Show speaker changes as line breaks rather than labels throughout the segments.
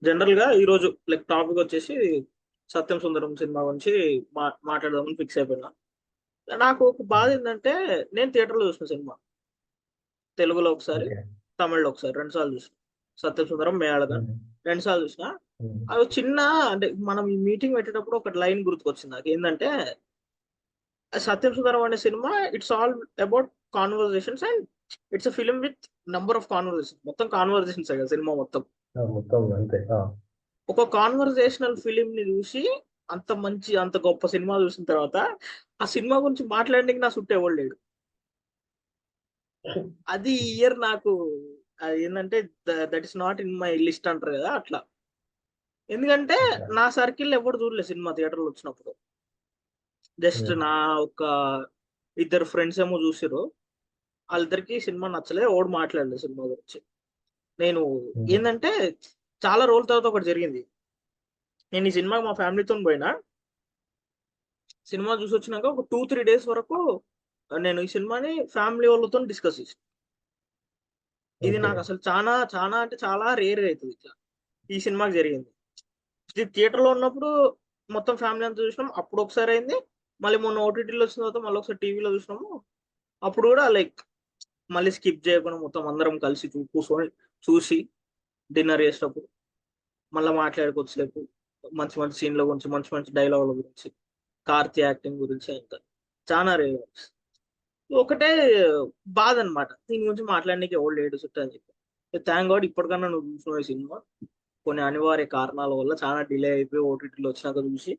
General గా ఈ రోజు లైక్ టాపిక్ వచ్చేసి సత్యం సుందరం సినిమా గురించి మాట్లాడదామని ఫిక్స్ అయిపోయినా. నాకు ఒక బాధ ఏంటంటే, నేను థియేటర్లో చూసిన సినిమా తెలుగులో ఒకసారి,
ఓకే.
తమిళ్లో ఒకసారి, రెండు సార్లు చూసిన. సత్యం సుందరం మేళగన్
హ్మ్.
రెండు సార్లు చూసిన.
హ్మ్.
అది చిన్న, అంటే మనం ఈ మీటింగ్ పెట్టేటప్పుడు ఒక లైన్ గుర్తుకొచ్చింది నాకు. ఏంటంటే, సత్యం సుందరం అనే cinema it's all about conversations, and it's a film with number of conversation. మొత్తం కాన్వర్జేషన్స్ కదా సినిమా మొత్తం.
మొత్తం అంతే.
ఒక కాన్వర్జేషనల్ ఫిలిం ని చూసి అంత మంచి, అంత గొప్ప సినిమా చూసిన తర్వాత ఆ సినిమా గురించి మాట్లాడడానికి నా చుట్టూ ఎవడు లేడు. అది ఇయర్ నాకు అది ఏంటంటే, that is not in my list అంటారు కదా అట్లా. ఎందుకంటే
అట్లా.
నా సర్కిల్ ఎవరు చూడలేదు సినిమా థియేటర్లో వచ్చినప్పుడు. జస్ట్
హ్మ్.
నా ఒక ఇద్దరు ఫ్రెండ్స్ ఏమో చూసిరు. వాళ్ళిద్దరికి సినిమా నచ్చలేదు, ఎవడు మాట్లాడలేదు సినిమా గురించి. నేను
హ్మ్.
ఏంటంటే, చాలా రోజుల తర్వాత ఒకటి జరిగింది. నేను ఈ సినిమాకి మా ఫ్యామిలీతో పోయినా. సినిమా చూసి వచ్చినాక ఒక 2-3 డేస్ వరకు నేను ఈ సినిమాని ఫ్యామిలీ వాళ్ళతో డిస్కస్ చేసాను. ఇది
ఓకే.
నాకు అసలు చాలా చాలా అంటే చాలా రేర్గా అవుతుంది ఇట్లా. ఈ సినిమాకి జరిగింది. ఇది థియేటర్లో ఉన్నప్పుడు మొత్తం ఫ్యామిలీ అంతా చూసినాం, అప్పుడు ఒకసారి అయింది. మళ్ళీ మొన్న ఓటీటీలో వచ్చిన తర్వాత మళ్ళీ ఒకసారి టీవీలో చూసినాము. అప్పుడు కూడా లైక్ మళ్ళీ స్కిప్ చేయకుండా మొత్తం అందరం కలిసి కూర్చొని చూసి డిన్నర్ చేసేటప్పుడు మళ్ళీ మాట్లాడుకోవచ్చేపు మంచి మంచి సీన్ల గురించి, మంచి మంచి డైలాగుల గురించి, కార్తీ యాక్టింగ్ గురించి అంత చాలా రేర్. ఒకటే బాధ అనమాట, దీని గురించి మాట్లాడడానికి ఎవరు లేడు చుట్టూ అని చెప్పి. థ్యాంక్ గాడ్ ఇప్పటికన్నా నువ్వు చూసిన ఈ సినిమా కొన్ని అనివార్య కారణాల వల్ల చాలా డిలే అయిపోయి ఓటీటీలో వచ్చినాక చూసి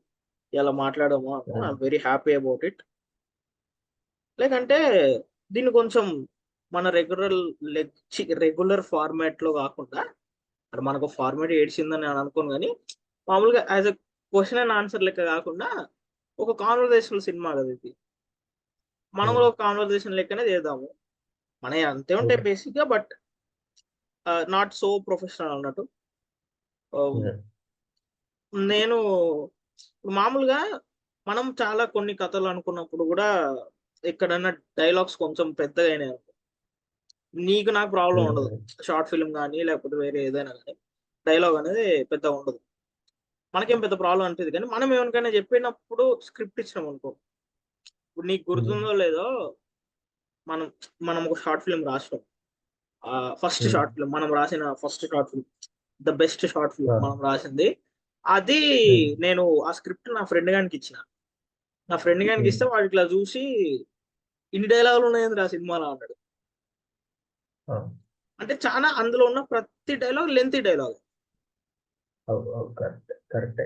ఇలా మాట్లాడము.
హ్మ్.
I'm very happy about it. లేకంటే దీన్ని కొంచెం మన రెగ్యులర్ ఫార్మాట్ లో కాకుండా, అంటే మనకు ఫార్మాట్ ఏడ్చిందని నేను అనుకోను, కానీ మామూలుగా as a question and answer లెక్క కాకుండా ఒక కాన్వర్సేషనల్ సినిమా కదా ఇది. మనం
హ్మ్.
కూడా ఒక కాన్వర్సేషన్ లెక్కనే చేద్దాము. మన అంతే ఉంటాయి
ఓకే.
బేసిక్ గా, బట్ నాట్ సో ప్రొఫెషనల్ అన్నట్టు. Um,
హ్మ్.
నేను మామూలుగా మనం చాలా కొన్ని కథలు అనుకున్నప్పుడు కూడా ఎక్కడన్నా డైలాగ్స్ కొంచెం పెద్దగా అయినాయి అనుకో, నీకు నాకు ప్రాబ్లం
హ్మ్.
ఉండదు.
హ్మ్.
షార్ట్ ఫిల్మ్ కానీ లేకపోతే వేరే ఏదైనా కానీ డైలాగ్ అనేది పెద్దగా ఉండదు, మనకేం పెద్ద ప్రాబ్లం అనిపిది. కానీ మనం ఎవరికైనా చెప్పినప్పుడు స్క్రిప్ట్ ఇచ్చినాం అనుకో, ఇప్పుడు నీకు
హ్మ్.
గుర్తుందో లేదో, మనం మనం ఒక షార్ట్ ఫిల్మ్ రాసినాం. ఫస్ట్
హ్మ్.
షార్ట్ ఫిల్మ్ మనం రాసిన first short film, the best short film
ఆ!
మనం రాసింది. అది
హ్మ్.
నేను ఆ స్క్రిప్ట్ నా ఫ్రెండ్ గానికి ఇచ్చిన. నా ఫ్రెండ్ గానికి
హ్మ్.
ఇస్తే వాడు ఇట్లా చూసి, ఇన్ని డైలాగులు ఉన్నాయండి ఆ సినిమాలో అన్నాడు.
ఆ!
అంటే చాలా అందులో ఉన్న ప్రతి డైలాగ్ లెంతీ డైలాగ్.
కరెక్ట్. కరెక్టే.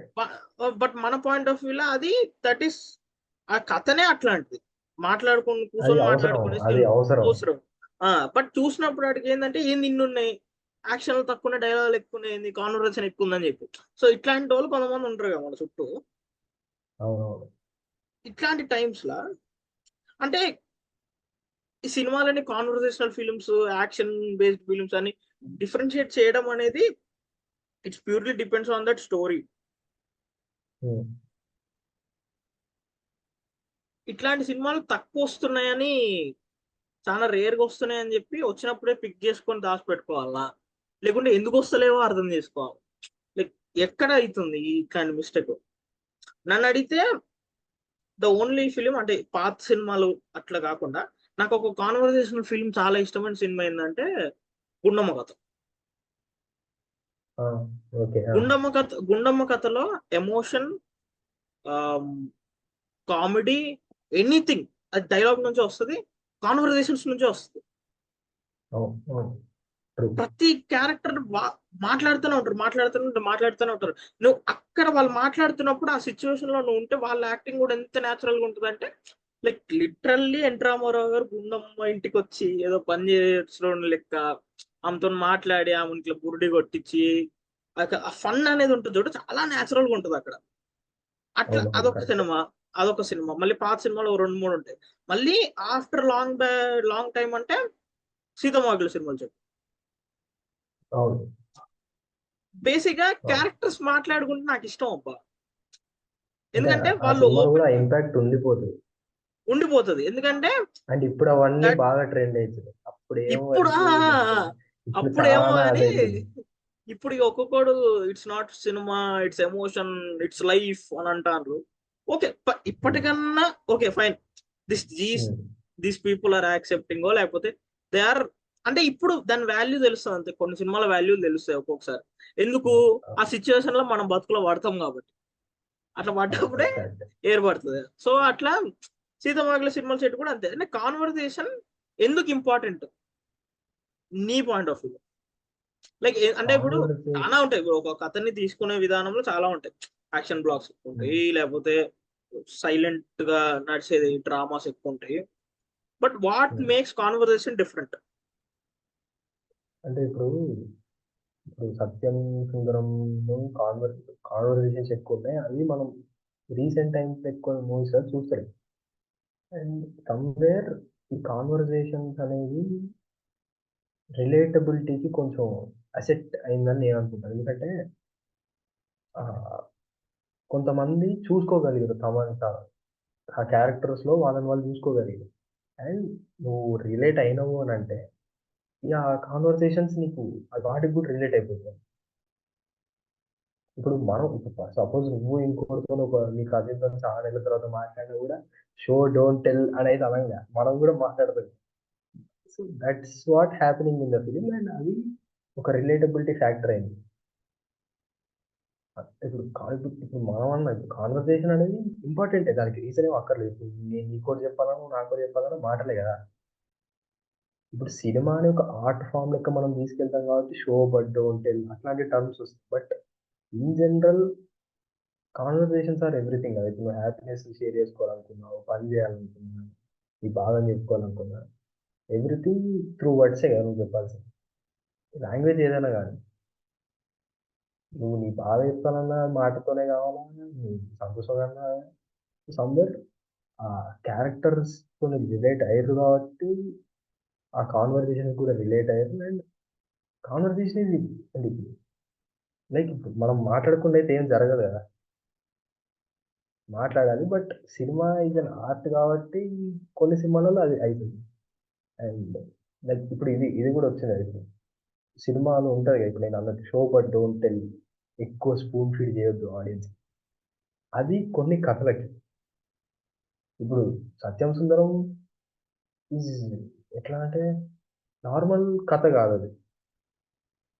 బట్ మన పాయింట్ ఆఫ్ వ్యూలో అది దట్ ఈస్, ఆ కథనే అట్లాంటిది. మాట్లాడుకుని
అది
కూర్చొని
అవసరం.
మాట్లాడుకునే
అది
సీన్
అవసరం.
అవసరం. బట్ చూసినప్పుడు వాడికి ఏంటంటే, ఏంది ఇన్ని ఉన్నాయి, యాక్షన్ తక్కువ డైలాగులు ఎక్కువ ఉన్నాయి, కాన్వర్సేషన్ ఎక్కువ ఉందని చెప్పి. సో ఇట్లాంటి వాళ్ళు కొంతమంది ఉంటారు కదా మన చుట్టూ.
అవునవును.
ఇట్లాంటి టైమ్స్ లా, అంటే ఈ సినిమాలని conversational films, action based films అని డిఫరెన్షియేట్ చేయడం అనేది it's purely depends on that story.
హ్మ్.
ఇట్లాంటి సినిమాలు తక్కువ వస్తున్నాయని, చాలా రేర్గా వస్తున్నాయని చెప్పి వచ్చినప్పుడే పిక్ చేసుకొని దాచిపెట్టుకోవాలా, లేకుంటే ఎందుకు వస్తలేవో అర్థం చేసుకోవాలి. లైక్ ఎక్కడ అవుతుంది ఈ ఇట్లాంటి మిస్టేక్ నన్ను అడిగితే. ద ఓన్లీ ఫిలిం అంటే పాత సినిమాలు అట్లా కాకుండా నాకు ఒక కాన్వర్సేషనల్ ఫిల్మ్ చాలా ఇష్టమైన సినిమా ఏంటంటే గుండమ్మ కథ.
ఆ! ఓకే.
గుండమ్మ కథలో ఎమోషన్, కామెడీ, ఎనీథింగ్ అది డైలాగ్ నుంచి వస్తుంది, కాన్వర్సేషన్స్ నుంచి వస్తుంది.
అవును. అవును. ట్రూ.
ప్రతి క్యారెక్టర్ మాట్లాడుతూనే ఉంటారు. నువ్వు అక్కడ వాళ్ళు మాట్లాడుతున్నప్పుడు ఆ సిచ్యువేషన్ లో నువ్వు ఉంటే వాళ్ళ యాక్టింగ్ కూడా ఎంత న్యాచురల్ గా ఉంటుంది అంటే, లైక్ లిటరల్లీ ఎన్ రామారావు గారు గుండమ్మ ఇంటికి వచ్చి ఏదో పని చేసిన లెక్క ఆమెతో మాట్లాడి ఆమె ఇట్లా బురుడి కొట్టించి ఆ ఫన్ అనేది ఉంటుంది చూడు, చాలా న్యాచురల్ గా ఉంటుంది అక్కడ. అట్లా
అవునవును.
అదొక
కరెక్టే.
సినిమా. అదొక సినిమా మళ్ళీ పాత సినిమాలు 2-3 ఉంటాయి. మళ్ళీ ఆఫ్టర్ లాంగ్ టైం అంటే సీతమ్మవాకిలి సినిమాలు చెప్పు.
అవును.
బేసిక్ గా
అవును.
క్యారెక్టర్స్ మాట్లాడుకుంటే నాకు ఇష్టం అబ్బా.
అంటే
ఎందుకంటే
ఆ
వాళ్ళు
సినిమాలో
ఓపెన్
కూడా ఇంపాక్ట్ ఉండిపోతది.
ఉండిపోతుంది. ఎందుకంటే
అండ్ ఇప్పుడు అవన్నీ
దట్
బాగా ట్రెండ్ అయితున్నాయి. అప్పుడేమో
ఇప్పుడు
అది ఇప్పుడు
అప్పుడేమో
చాలా
అని
అదైతుంది.
ఇప్పుడు ఒక్కొక్కడు it's not cinema, it's emotion, it's life అని అంటారు. ఓకే, ఇప్పటికన్నా okay fine, these people are accepting, లేకపోతే దే ఆర్, అంటే ఇప్పుడు దాని వాల్యూ తెలుస్తుంది అంతే. కొన్ని సినిమాల వాల్యూ తెలుస్తాయి ఒక్కొక్కసారి. ఎందుకు? ఆ సిచ్యువేషన్ లో మనం బతుకులో పడతాం కాబట్టి. అట్లా పడ్డప్పుడే ఏర్పడుతుంది. సో అట్లా సీతమ్మవాకిలి సినిమాల సెట్ కూడా అంతే. అంటే కాన్వర్సేషన్ ఎందుకు ఇంపార్టెంట్ నీ పాయింట్ ఆఫ్ వ్యూ? లైక్ అంటే ఇప్పుడు చాలా ఉంటాయి. ఇప్పుడు ఒక కథని తీసుకునే విధానంలో చాలా ఉంటాయి. యాక్షన్ బ్లాక్స్ ఎక్కువ ఉంటాయి, లేకపోతే సైలెంట్ గా నడిచేది డ్రామాస్ ఎక్కువ ఉంటాయి. But what makes conversation different?
అంటే ఇప్పుడు సత్యం సుందరం కాన్వర్సేషన్స్ ఎక్కువ ఉన్నాయి. అవి మనం రీసెంట్ టైమ్స్ ఎక్కువ మూవీస్ చూస్తాం. అండ్ సమ్వేర్ ఈ కాన్వర్సేషన్స్ అనేవి రిలేటబిలిటీకి కొంచెం అసెట్ అయిందని నేను అనుకుంటాను. ఎందుకంటే కొంతమంది చూసుకోగలిగారు ఆ క్యారెక్టర్స్లో వాళ్ళని వాళ్ళు చూసుకోగలిగారు. అండ్ నువ్వు రిలేట్ అయినావు అని అంటే ఇక ఆ కాన్వర్సేషన్స్ నీకు వాటికి కూడా రిలేట్ అయిపోతుంది. ఇప్పుడు మనం సపోజ్ నువ్వు ఇంకోటితో నీ కజిన్తో చాలా నెలల తర్వాత మాట్లాడినా కూడా షో డోంట్ టెల్ అనేది అనంగా మనం కూడా మాట్లాడతాం. So that's what happening in the film. And అది ఒక రిలేటబిలిటీ ఫ్యాక్టర్ అయింది. ఇప్పుడు మనం అన్న కాన్వర్సేషన్ అనేది ఇంపార్టెంటే, దానికి రీజన్ ఏం అక్కర్లేదు. ఇప్పుడు నేను నీకోటి చెప్పాలన్నా నువ్వు నాకోటి చెప్పాలన్నా మాటలే కదా. ఇప్పుడు సినిమా అనే ఒక ఆర్ట్ ఫామ్ లెక్క మనం తీసుకెళ్తాం కాబట్టి షో బట్ డోంట్ టెల్ అట్లాంటి టర్మ్స్ వస్తాయి. But in general conversations or everything కదా. ఇప్పుడు నువ్వు హ్యాపీనెస్ షేర్ చేసుకోవాలనుకున్నావు, పని చేయాలనుకున్నా, నీ బాధని చెప్పుకోవాలనుకున్నా, ఎవ్రీథింగ్ త్రూ వర్డ్సే కదా నువ్వు చెప్పాల్సింది. లాంగ్వేజ్ ఏదైనా కానీ నువ్వు నీ బాధ చెప్తానన్నా మాటతోనే కావాలా, నీ సంతోషంగా సమ్వేర్ ఆ క్యారెక్టర్స్ తో రిలేట్ అయ్యారు కాబట్టి ఆ కాన్వర్సేషన్ కూడా రిలేట్ అయ్యారు. అండ్ కాన్వర్సేషన్ ఇది అంటే లైక్ ఇప్పుడు మనం మాట్లాడకుండా అయితే ఏం జరగదు కదా, మాట్లాడాలి. But cinema is an art కాబట్టి కొన్ని సినిమాలలో అది అవుతుంది. అండ్ లైక్ ఇప్పుడు ఇది కూడా వచ్చింది. ఇప్పుడు సినిమాలో ఉంటుంది కదా, ఇప్పుడు నేను అన్నట్టు షో బట్ డోంట్ టెల్, ఎక్కువ స్పూన్ ఫీడ్ చేయొద్దు ఆడియన్స్. అది కొన్ని కథలకి. ఇప్పుడు సత్యం సుందరం ఈజ్ ఎట్లా అంటే నార్మల్ కథ కాదు అది.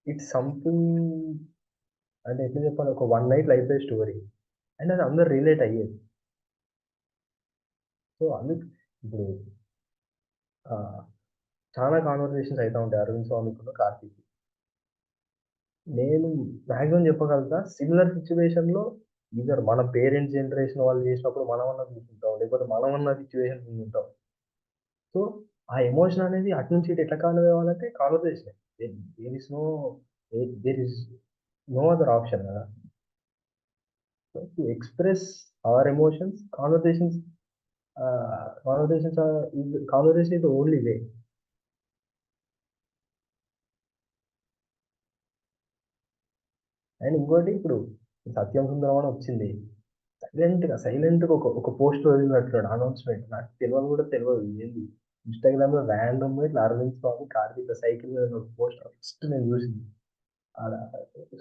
ఇట్స్ సంథింగ్ అంటే ఎట్లా చెప్పాలి, ఒక one night life story. And అది అందరు రిలేట్ అయ్యేది. సో అందుకు ఇప్పుడు చాలా కాన్వర్సేషన్స్ అవుతూ ఉంటాయి అరవింద్ స్వామికి కార్తీక్. నేను మ్యాక్సిమం చెప్పగలుగుతా సిమిలర్ సిచ్యువేషన్లో ఇద్దరు మన పేరెంట్స్ జనరేషన్ వాళ్ళు చేసినప్పుడు మనమన్నా చూసుకుంటాం, లేకపోతే మనమన్నా సిచ్యువేషన్ ఉంటాం. సో ఆ ఎమోషన్ అనేది అటు నుంచి ఇటు ఎట్లా కాన్వే అవ్వాలంటే conversation. There is no other option కదా. To express our emotions, conversation is the only way. And ఇంకోటి ఇప్పుడు సత్యం సుందరం అని వచ్చింది, సైలెంట్గా ఒక పోస్ట్ వదిలినట్టున్నాడు అనౌన్స్మెంట్. నాకు తెలియదు కూడా తెలియదు ఏంది. ఇన్స్టాగ్రామ్లో ర్యాండమ్ ఇట్లా అరవింద్ స్వామి కార్తీక్ సైకిల్ మీద ఒక పోస్ట్ ఫస్ట్ నేను చూసింది. అలా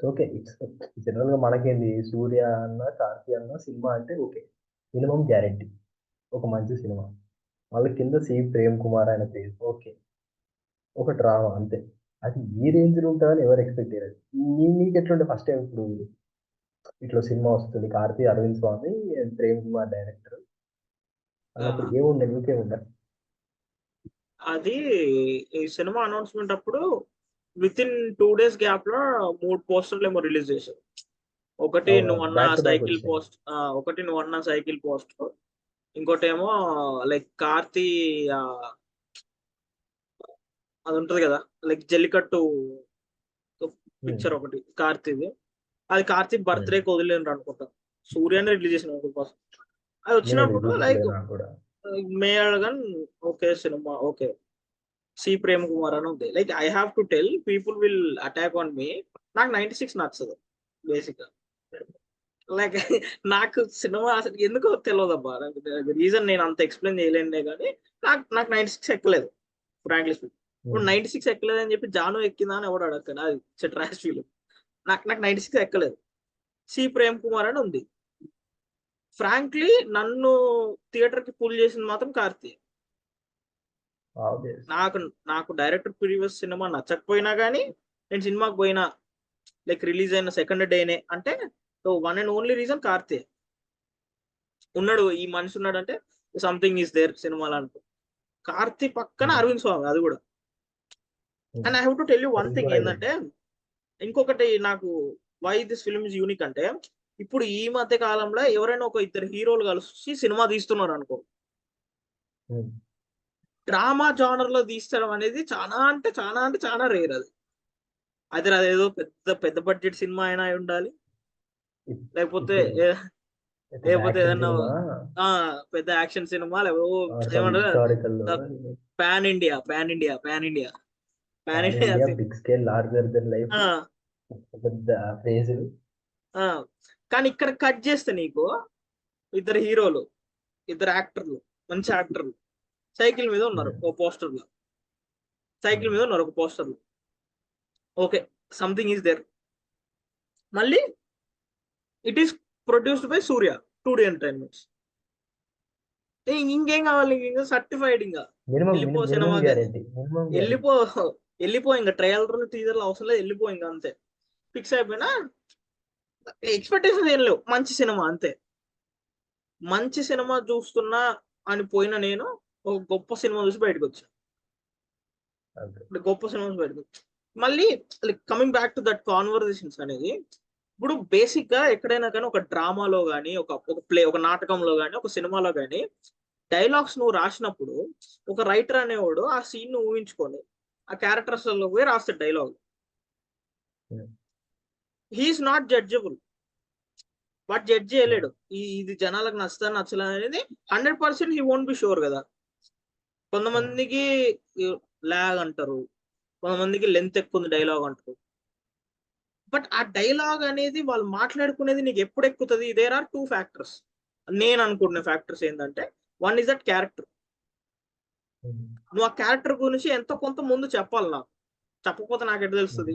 ఓకే, ఇట్స్ జనరల్గా మనకేంది సూర్య అన్న కార్తీ అన్న సినిమా అంటే ఓకే మినిమం గ్యారెంటీ ఒక మంచి సినిమా. వాళ్ళ కింద సి ప్రేమ్ కుమార్ ఆయన పేరు, ఓకే ఒక డ్రామా అంతే. అది ఈ రేంజ్లో ఉంటుందని ఎవరు ఎక్స్పెక్ట్ చేయలేదు. నీకు ఎట్లుంటే ఫస్ట్ టైం ఇప్పుడు ఇట్లా సినిమా వస్తుంది కార్తీ అరవింద్ స్వామి ప్రేమ్ కుమార్ డైరెక్టర్ అన్నప్పుడు ఏముండే నీకేముండే?
అది ఈ సినిమా అనౌన్స్మెంట్ అప్పుడు విత్ ఇన్ 2 days గ్యాప్ లో 3 పోస్టర్లు ఏమో రిలీజ్ చేశారు. ఒకటి నువ్వు అన్న
బ్యాక్ టు బ్యాక్
సైకిల్
వచ్చాయి.
పోస్ట్, ఒకటి నువ్వు అన్న సైకిల్ పోస్ట్, ఇంకోటి ఏమో లైక్ కార్తీ అది ఉంటది కదా లైక్ జల్లికట్టు పిక్చర్ ఒకటి కార్తీది. అది కార్తీక్ బర్త్డేకి వదిలేరు అనుకుంటా, సూర్యాన్ని రిలీజ్ చేసిన అది
నేను
వచ్చినప్పుడు లైక్
చూపించలేదు నాకు కూడా.
Meiyazhagan okay cinema okay C Prem Kumar అని ఉంది. Like I have to tell people will attack on me. నాకు 96 నచ్చదు బేసిక్ గా. లైక్ నాకు సినిమా అసలు ఎందుకో తెలియదబ్బా, రీజన్ నేను అంత ఎక్స్ప్లెయిన్ చేయలేనులే కానీ నాకు 96 ఎక్కలేదు ఫ్రాంక్లీ స్పీకింగ్. ఇప్పుడు 96 ఎక్కలేదు అని చెప్పి జాను ఎక్కిందా అని ఎవడు అడగను, అది ట్రాష్ ఫీల్. నాకు 96 ఎక్కలేదు. సి ప్రేమ్ కుమార్ అని ఉంది. ఫ్రాంక్లీ నన్ను థియేటర్ కి పుల్ చేసింది మాత్రం కార్తీ.
ఆబ్వియస్.
నాకు డైరెక్టర్ ప్రీవియస్ సినిమా నచ్చకపోయినా కానీ నేను సినిమాకి పోయినా, లైక్ రిలీజ్ అయిన సెకండ్ డేనే అంటే, so one and only reason Karthi ఉన్నాడు. ఈ మనిషి ఉన్నాడు అంటే సంథింగ్ ఈస్ దేర్ సినిమాలో అనుకో. కార్తీ పక్కన అరవింద్ స్వామి, అది కూడా. And I have to tell you one thing ఏంటంటే, ఇంకొకటి నాకు why this film is unique అంటే, ఇప్పుడు ఈ మధ్య కాలంలో ఎవరైనా ఒక ఇద్దరు హీరోలు కలిసి సినిమా తీస్తున్నారు అనుకో, డ్రామా జానర్ లో తీస్తడం అనేది చాలా అంటే చాలా రేర్. అది అదేదో పెద్ద బడ్జెట్ సినిమా అయినా అయి ఉండాలి, లేకపోతే ఏదన్నా పెద్ద యాక్షన్ సినిమా, ఏమంటారు pan India
big scale larger than life పెద్ద ఫ్రేజ్.
కానీ ఇక్కడ కట్ చేస్తే నీకు ఇద్దరు హీరోలు, ఇద్దరు యాక్టర్లు, మంచి యాక్టర్లు సైకిల్ మీద ఉన్నారు ఒక పోస్టర్లో, ఓకే సంథింగ్ ఈస్ దేర్. మళ్ళీ it is produced by Surya 2D entertainments. ఇంకేం కావాలి, ఇంకా సర్టిఫైడ్, ఇంకా వెళ్ళిపో సినిమా, వెళ్ళిపో ఇంకా ట్రైలర్ టీజర్లు అవసరం లేదు, వెళ్ళిపో ఇంకా అంతే. ఫిక్స్ అయిపోయినా, ఎక్స్పెక్టేషన్ ఏం లేవు, మంచి సినిమా అంతే. మంచి సినిమా చూస్తున్నా అని పోయిన నేను ఒక గొప్ప సినిమా చూసి బయటకు వచ్చాను. మళ్ళీ coming back to that conversations అనేది, ఇప్పుడు బేసిక్ గా ఎక్కడైనా కానీ ఒక డ్రామాలో కానీ, ఒక నాటకంలో కానీ, ఒక సినిమాలో కానీ డైలాగ్స్ నువ్వు రాసినప్పుడు ఒక రైటర్ అనేవాడు ఆ సీన్ ను ఊహించుకొని ఆ క్యారెక్టర్స్ లో పోయి రాస్తాడు dialogue. He's not judgeable, what judge చేయలేడు ఇది జనాలకు నచ్చుతా నచ్చలేదు అనేది 100% హీ వోంట్ బి షూర్ కదా. కొంతమందికి లాగ్ అంటారు, కొంతమందికి లెంత్ ఎక్కువ ఉంది డైలాగ్ అంటారు. బట్ ఆ డైలాగ్ అనేది వాళ్ళు మాట్లాడుకునేది నీకు ఎప్పుడు ఎక్కుతుంది? There are 2 factors. నేను అనుకునే ఫ్యాక్టర్స్ ఏంటంటే, వన్ ఇస్ దట్ క్యారెక్టర్. నువ్వు ఆ క్యారెక్టర్ గురించి ఎంతో కొంత ముందు చెప్పాలి నాకు, చెప్పకపోతే నాకు ఎట్లా తెలుస్తుంది?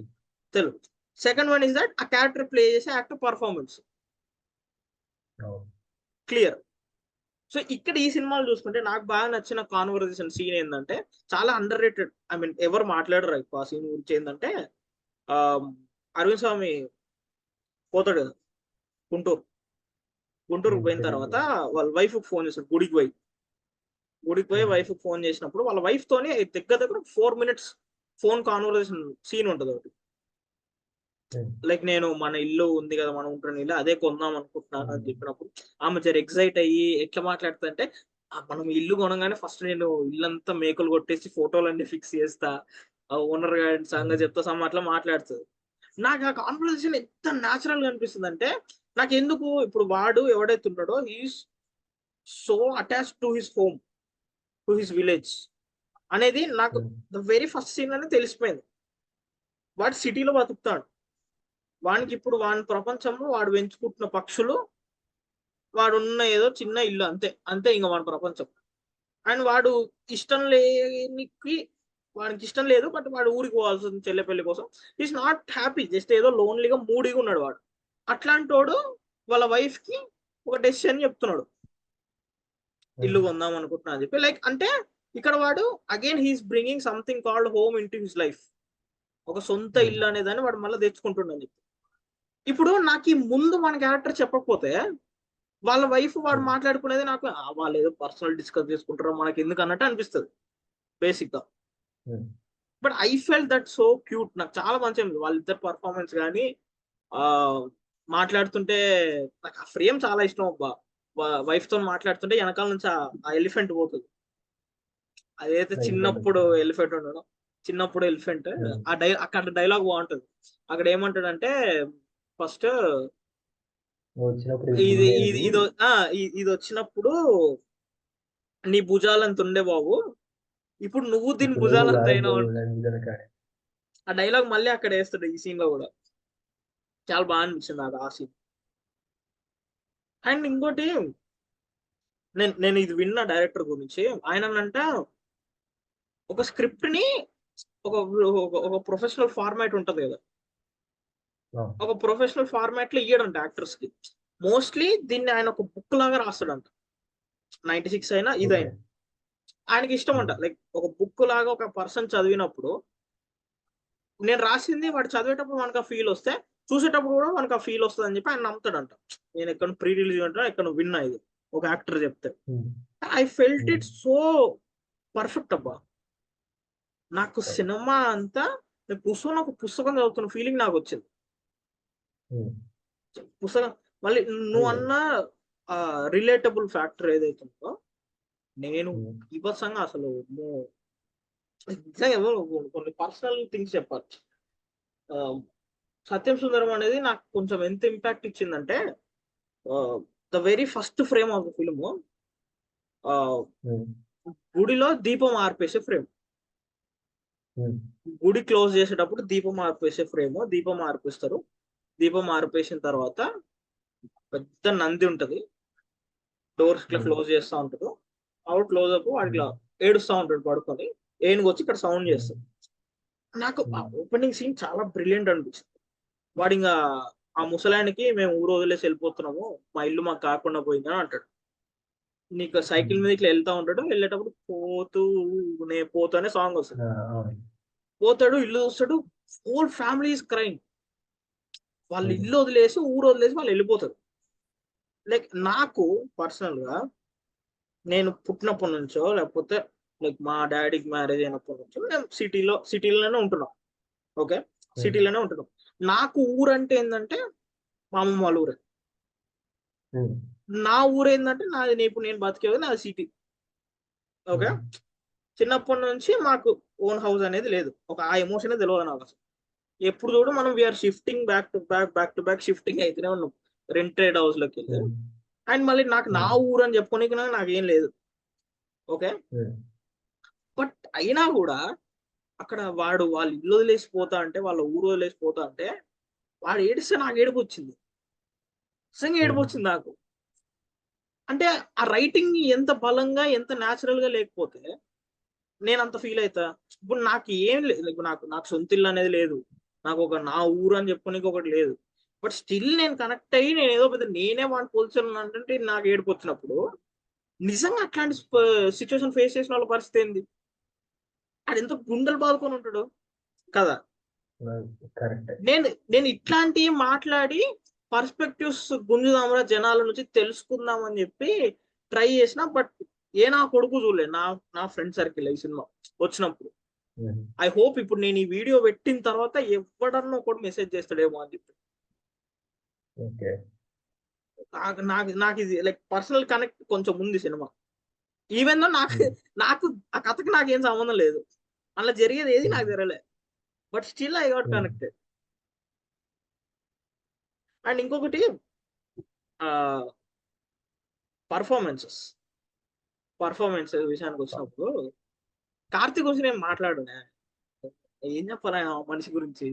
Telugu. Second one is that ఆ క్యారెక్టర్ ప్లే చేసే యాక్టర్ పర్ఫార్మెన్స్ క్లియర్. సో ఇక్కడ ఈ సినిమాలు చూసుకుంటే నాకు బాగా నచ్చిన కాన్వర్జేషన్ సీన్ ఏంటంటే, చాలా అండర్ రేటెడ్, ఐ మీన్ ఎవరు మాట్లాడరు ఎక్కువ ఆ సీన్ గురించి. ఏంటంటే అరవింద్ స్వామి పోతాడు కదా గుంటూరుకు పోయిన తర్వాత వాళ్ళ వైఫ్ ఫోన్ చేస్తాడు, గుడికి పోయి వైఫ్ ఫోన్ చేసినప్పుడు వాళ్ళ వైఫ్ తోనే దగ్గర 4 minutes ఫోన్ కాన్వర్జేషన్ సీన్ ఉంటుంది ఒకటి. లైక్ నేను మన ఇల్లు ఉంది కదా, మనం ఉంటున్న ఇల్లు అదే కొందాం అనుకుంటున్నాను అని చెప్పినప్పుడు ఆమె జర ఎక్సైట్ అయ్యి ఎట్లా మాట్లాడుతుందంటే, మనం ఇల్లు కొనగానే ఫస్ట్ నేను ఇల్లంతా మేకులు కొట్టేసి ఫోటోలన్నీ ఫిక్స్ చేస్తా, ఓనర్ గారి సంగతి చెప్తా అట్లా మాట్లాడుతుంది. నాకు ఆ కాన్వర్సేషన్ ఎంత న్యాచురల్ గా అనిపిస్తుంది అంటే, నాకు ఎందుకు ఇప్పుడు వాడు ఎవడైతే ఉన్నాడో he's so attach to his home, to his village అనేది నాకు ద వెరీ ఫస్ట్ సీన్ అని తెలిసిపోయింది. వాడు సిటీలో బతుకుతాడు, వానికి ఇప్పుడు వాని ప్రపంచంలో వాడు పెంచుకుంటున్న పక్షులు, వాడు ఉన్న ఏదో చిన్న ఇల్లు, అంతే ఇంకా వాడి ప్రపంచం. అండ్ వాడు వాడికి ఇష్టం లేదు, బట్ వాడు ఊరికి పోవాల్సి ఉంది చెల్లె పెళ్లి కోసం. ఈస్ నాట్ హ్యాపీ, జస్ట్ ఏదో లోన్లీగా మూడీగా ఉన్నాడు వాడు. అట్లాంటి వాడు వాళ్ళ వైఫ్ కి ఒక డెసిషన్ చెప్తున్నాడు, ఇల్లు కొందాం అనుకుంటున్నా అని చెప్పి. లైక్ అంటే ఇక్కడ వాడు again he's bringing something called home into his life. ఒక సొంత ఇల్లు అనేదాన్ని వాడు మళ్ళీ తెచ్చుకుంటుండని చెప్పి. ఇప్పుడు నాకు ఈ ముందు మన క్యారెక్టర్ చెప్పకపోతే వాళ్ళ వైఫ్ వాడు మాట్లాడుకునేది నాకు వాళ్ళు ఏదో పర్సనల్ డిస్కస్ చేసుకుంటారో మనకి ఎందుకు అన్నట్టు అనిపిస్తుంది బేసిక్ గా. But I felt that so cute, నాకు చాలా మంచిగా వాళ్ళిద్దరు పర్ఫార్మెన్స్ కానీ మాట్లాడుతుంటే నాకు ఆ ఫ్రేమ్ చాలా ఇష్టం. అబ్బా వైఫ్ తో మాట్లాడుతుంటే వెనకాల నుంచి ఆ ఎలిఫెంట్ పోతుంది, అదైతే చిన్నప్పుడు ఎలిఫెంట్ ఉండడం, చిన్నప్పుడు ఎలిఫెంట్. అక్కడ డైలాగ్ బాగుంటుంది. అక్కడ ఏమంటాడంటే ఫస్ట్ ఇది వచ్చినప్పుడు నీ భుజాలంత ఉండే బాబు, ఇప్పుడు నువ్వు దీని భుజాలంత అయినా. ఆ డైలాగ్ మళ్ళీ అక్కడ వేస్తాడు ఈ సీన్ లో కూడా, చాలా బాగా అనిపించింది నాకు ఆ సీన్. అండ్ ఇంకోటి నేను ఇది విన్న డైరెక్టర్ గురించి, ఆయనంట ఒక స్క్రిప్ట్ ని ఒక ప్రొఫెషనల్ ఫార్మాట్ ఉంటది కదా, ఒక ప్రొఫెషనల్ ఫార్మాట్ లో ఇయ్యడంట యాక్టర్స్ కి. మోస్ట్లీ దీన్ని ఆయన ఒక బుక్ లాగా రాస్తాడంట. 96 అయినా
ఓకే
ఇదైనా ఆయనకి ఇష్టం అంట. లైక్ ఒక బుక్ లాగా ఒక పర్సన్ చదివినప్పుడు నేను రాసింది వాడు చదివేటప్పుడు మనకు ఆ ఫీల్ వస్తే చూసేటప్పుడు కూడా మనకు ఆ ఫీల్ వస్తుంది అని చెప్పి ఆయన నమ్ముతాడంట. నేను ఎక్కడ ప్రీ రిలీజ్ అంటే ఎక్కడ విన్నా ఇది ఒక యాక్టర్ చెప్తే. I felt it so perfect అబ్బా. నాకు సినిమా అంతా ఒక పుస్తకం చదువుతున్న ఫీలింగ్ నాకు వచ్చింది. పుస్తకం మళ్ళీ నువ్వు అన్న రిలేటబుల్ ఫ్యాక్టర్ ఏదైతే ఉందో నేను విభత్సంగా అసలు నిజంగా కొన్ని పర్సనల్ థింగ్స్ చెప్పాలి. సత్యం సుందరం అనేది నాకు కొంచెం ఎంత ఇంపాక్ట్ ఇచ్చిందంటే the very first frame of the film గుడిలో దీపం ఆర్పేసే ఫ్రేమ్. గుడి క్లోజ్ చేసేటప్పుడు దీపం ఆర్పేసే ఫ్రేమ్. దీపం ఆర్పిస్తారు. దీపం ఆర్పేసిన తర్వాత పెద్ద నంది ఉంటది. డోర్స్ ఇట్లా క్లోజ్ చేస్తా ఉంటాడు. అవుట్ క్లోజ్ అప్ వాడికి ఏడుస్తా ఉంటాడు పడుకొని. ఏనుగు వచ్చి ఇక్కడ సౌండ్ చేస్తాడు. నాకు ఆ ఓపెనింగ్ సీన్ చాలా బ్రిలియంట్ అనిపించింది. వాడు ఇంకా ఆ ముసలాయనికి మేము ఊరు వదిలేసి వెళ్ళిపోతున్నాము, మా ఇల్లు మాకు కాకుండా పోయిందని అంటాడు. నీకు సైకిల్ మీద ఇట్లా వెళ్తా ఉంటాడు. వెళ్ళేటప్పుడు పోతూ అనే సాంగ్ వస్తుంది. పోతాడు, ఇల్లు చూస్తాడు, హోల్ ఫ్యామిలీ ఈస్ క్రైమ్. వాళ్ళు ఇల్లు వదిలేసి ఊరు వదిలేసి వాళ్ళు వెళ్ళిపోతారు. లైక్ నాకు పర్సనల్ గా నేను పుట్టినప్పటి నుంచో లేకపోతే లైక్ మా డాడీకి మ్యారేజ్ అయినప్పటి నుంచో మేము సిటీలోనే ఉంటున్నాం. ఓకే, సిటీలోనే ఉంటున్నాం. నాకు ఊరంటే ఏంటంటే మా అమ్మమ్మ వాళ్ళ ఊరే. నా ఊరు ఏంటంటే నాది ఇప్పుడు నేను బతికేది నాది సిటీ. ఓకే, చిన్నప్పటి నుంచి మాకు ఓన్ హౌస్ అనేది లేదు. ఆ ఎమోషన్ తెలియదు నాకు అసలు. ఎప్పుడు చూడు మనం we're shifting back to back shifting అయితేనే ఉన్నాం రెంటెడ్ హౌస్ లోకి వెళ్ళి. అండ్ మళ్ళీ నాకు నా ఊరు అని చెప్పుకోనికి నాకేం లేదు. ఓకే, బట్ అయినా కూడా అక్కడ వాళ్ళ ఇల్లు వదిలేసిపోతా అంటే, వాళ్ళ ఊరు వదిలేసిపోతా అంటే వాడు ఏడిస్తే నాకు ఏడుపు వచ్చింది. నిజంగా ఏడుపు వచ్చింది నాకు. అంటే ఆ రైటింగ్ ఎంత బలంగా ఎంత న్యాచురల్ గా లేకపోతే నేను అంత ఫీల్ అవుతా. ఇప్పుడు నాకు ఏం లేదు. ఇప్పుడు నాకు సొంత ఇల్లు అనేది లేదు. నాకు నా ఊరు అని చెప్పుకోనికి ఒకటి లేదు. బట్ స్టిల్ నేను కనెక్ట్ అయ్యి నేను ఏదో పెద్ద నేనే వాడిని పోల్చాను అంటే నాకు ఏడుపు వచ్చినప్పుడు నిజంగా అట్లాంటి సిచ్యువేషన్ ఫేస్ చేసిన వాళ్ళ పరిస్థితి ఏంది? అది ఎంత గుండెలు బాదుకొని ఉంటాడు కదా. నేను ఇట్లాంటివి మాట్లాడి పర్స్పెక్టివ్స్ గుంజుదామరా జనాల నుంచి తెలుసుకుందాం అని చెప్పి ట్రై చేసిన. బట్ నా కొడుకు చూడలే, నా ఫ్రెండ్ సర్కిల్ ఈ సినిమా వచ్చినప్పుడు. ఐ హోప్ ఇప్పుడు నేను ఈ వీడియో పెట్టిన తర్వాత ఎవడన్నా ఒకటి మెసేజ్ చేస్తాడేమో అని చెప్పి. నాకు ఇది లైక్ పర్సనల్ కనెక్ట్ కొంచెం ఉంది సినిమా. ఈవెన్ దో నాకు ఆ కథకి నాకేం సంబంధం లేదు, అలా జరిగేది ఏది నాకు జరగలే. But still I got connected. And ఇంకొకటి పర్ఫార్మెన్స్ విషయానికి వచ్చినప్పుడు కార్తీక్ గురించి నేను మాట్లాడునే ఏం చెప్పాలి మనిషి గురించి.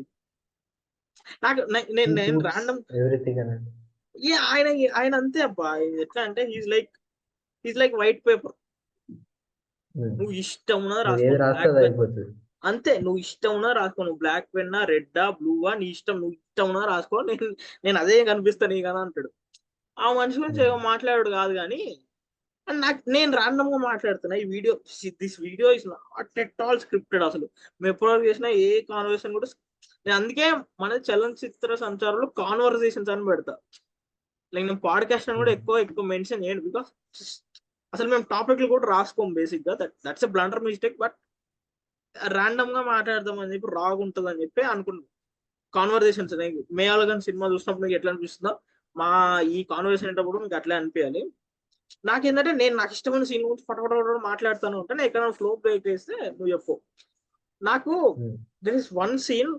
నాకు నేను రాండమ్ ఆయన అంతే అబ్బా. ఎట్లా అంటే హీజ్ లైక్ వైట్ పేపర్. నువ్వు ఇష్టం ఉన్నది రాసుకో, అంతే. నువ్వు ఇష్టం ఉన్నది రాసుకో. నువ్వు బ్లాక్ పెన్నా, రెడ్డా, బ్లూవా, నీ ఇష్టం. నువ్వు ఇష్టం ఉన్నది రాసుకో. నేను అదే కనిపిస్తాను నీ కదా అంటాడు. ఆ మనిషి గురించి ఏమో మాట్లాడాడు కాదు కానీ నేను ర్యాండమ్ గా మాట్లాడుతున్నా. This video is not at all scripted. అసలు మేము ఎప్పటివరకు చేసిన ఏ కాన్వర్సేషన్ కూడా నేను అందుకే మన చలనచిత్ర సంచారంలో కాన్వర్సేషన్స్ అని పెడతా. లైక్ నేను పాడ్కాస్ట్ అని కూడా ఎక్కువ మెన్షన్ చేయను. బికాస్ అసలు మేము టాపిక్లు కూడా రాసుకోం బేసిక్ గా. That's a blunder mistake. But random గా మాట్లాడదాం అని చెప్పి రాగుంటుంది అని చెప్పి అనుకున్నాం. కాన్వర్సేషన్స్ అనేవి మేయాలగన్ సినిమా చూసినప్పుడు మీకు ఎట్లా అనిపిస్తుందో మా ఈ కాన్వర్సేషన్ అనేటప్పుడు మీకు అట్లా అనిపించాలి. నాకేంటంటే నాకు ఇష్టమైన సీన్ గురించి ఫటఫట మాట్లాడుతాను ఉంటాను. ఎక్కడ ఫ్లో బ్రేక్ చేస్తే నువ్వు చెప్పు. నాకు దర్ ఇస్ వన్ సీన్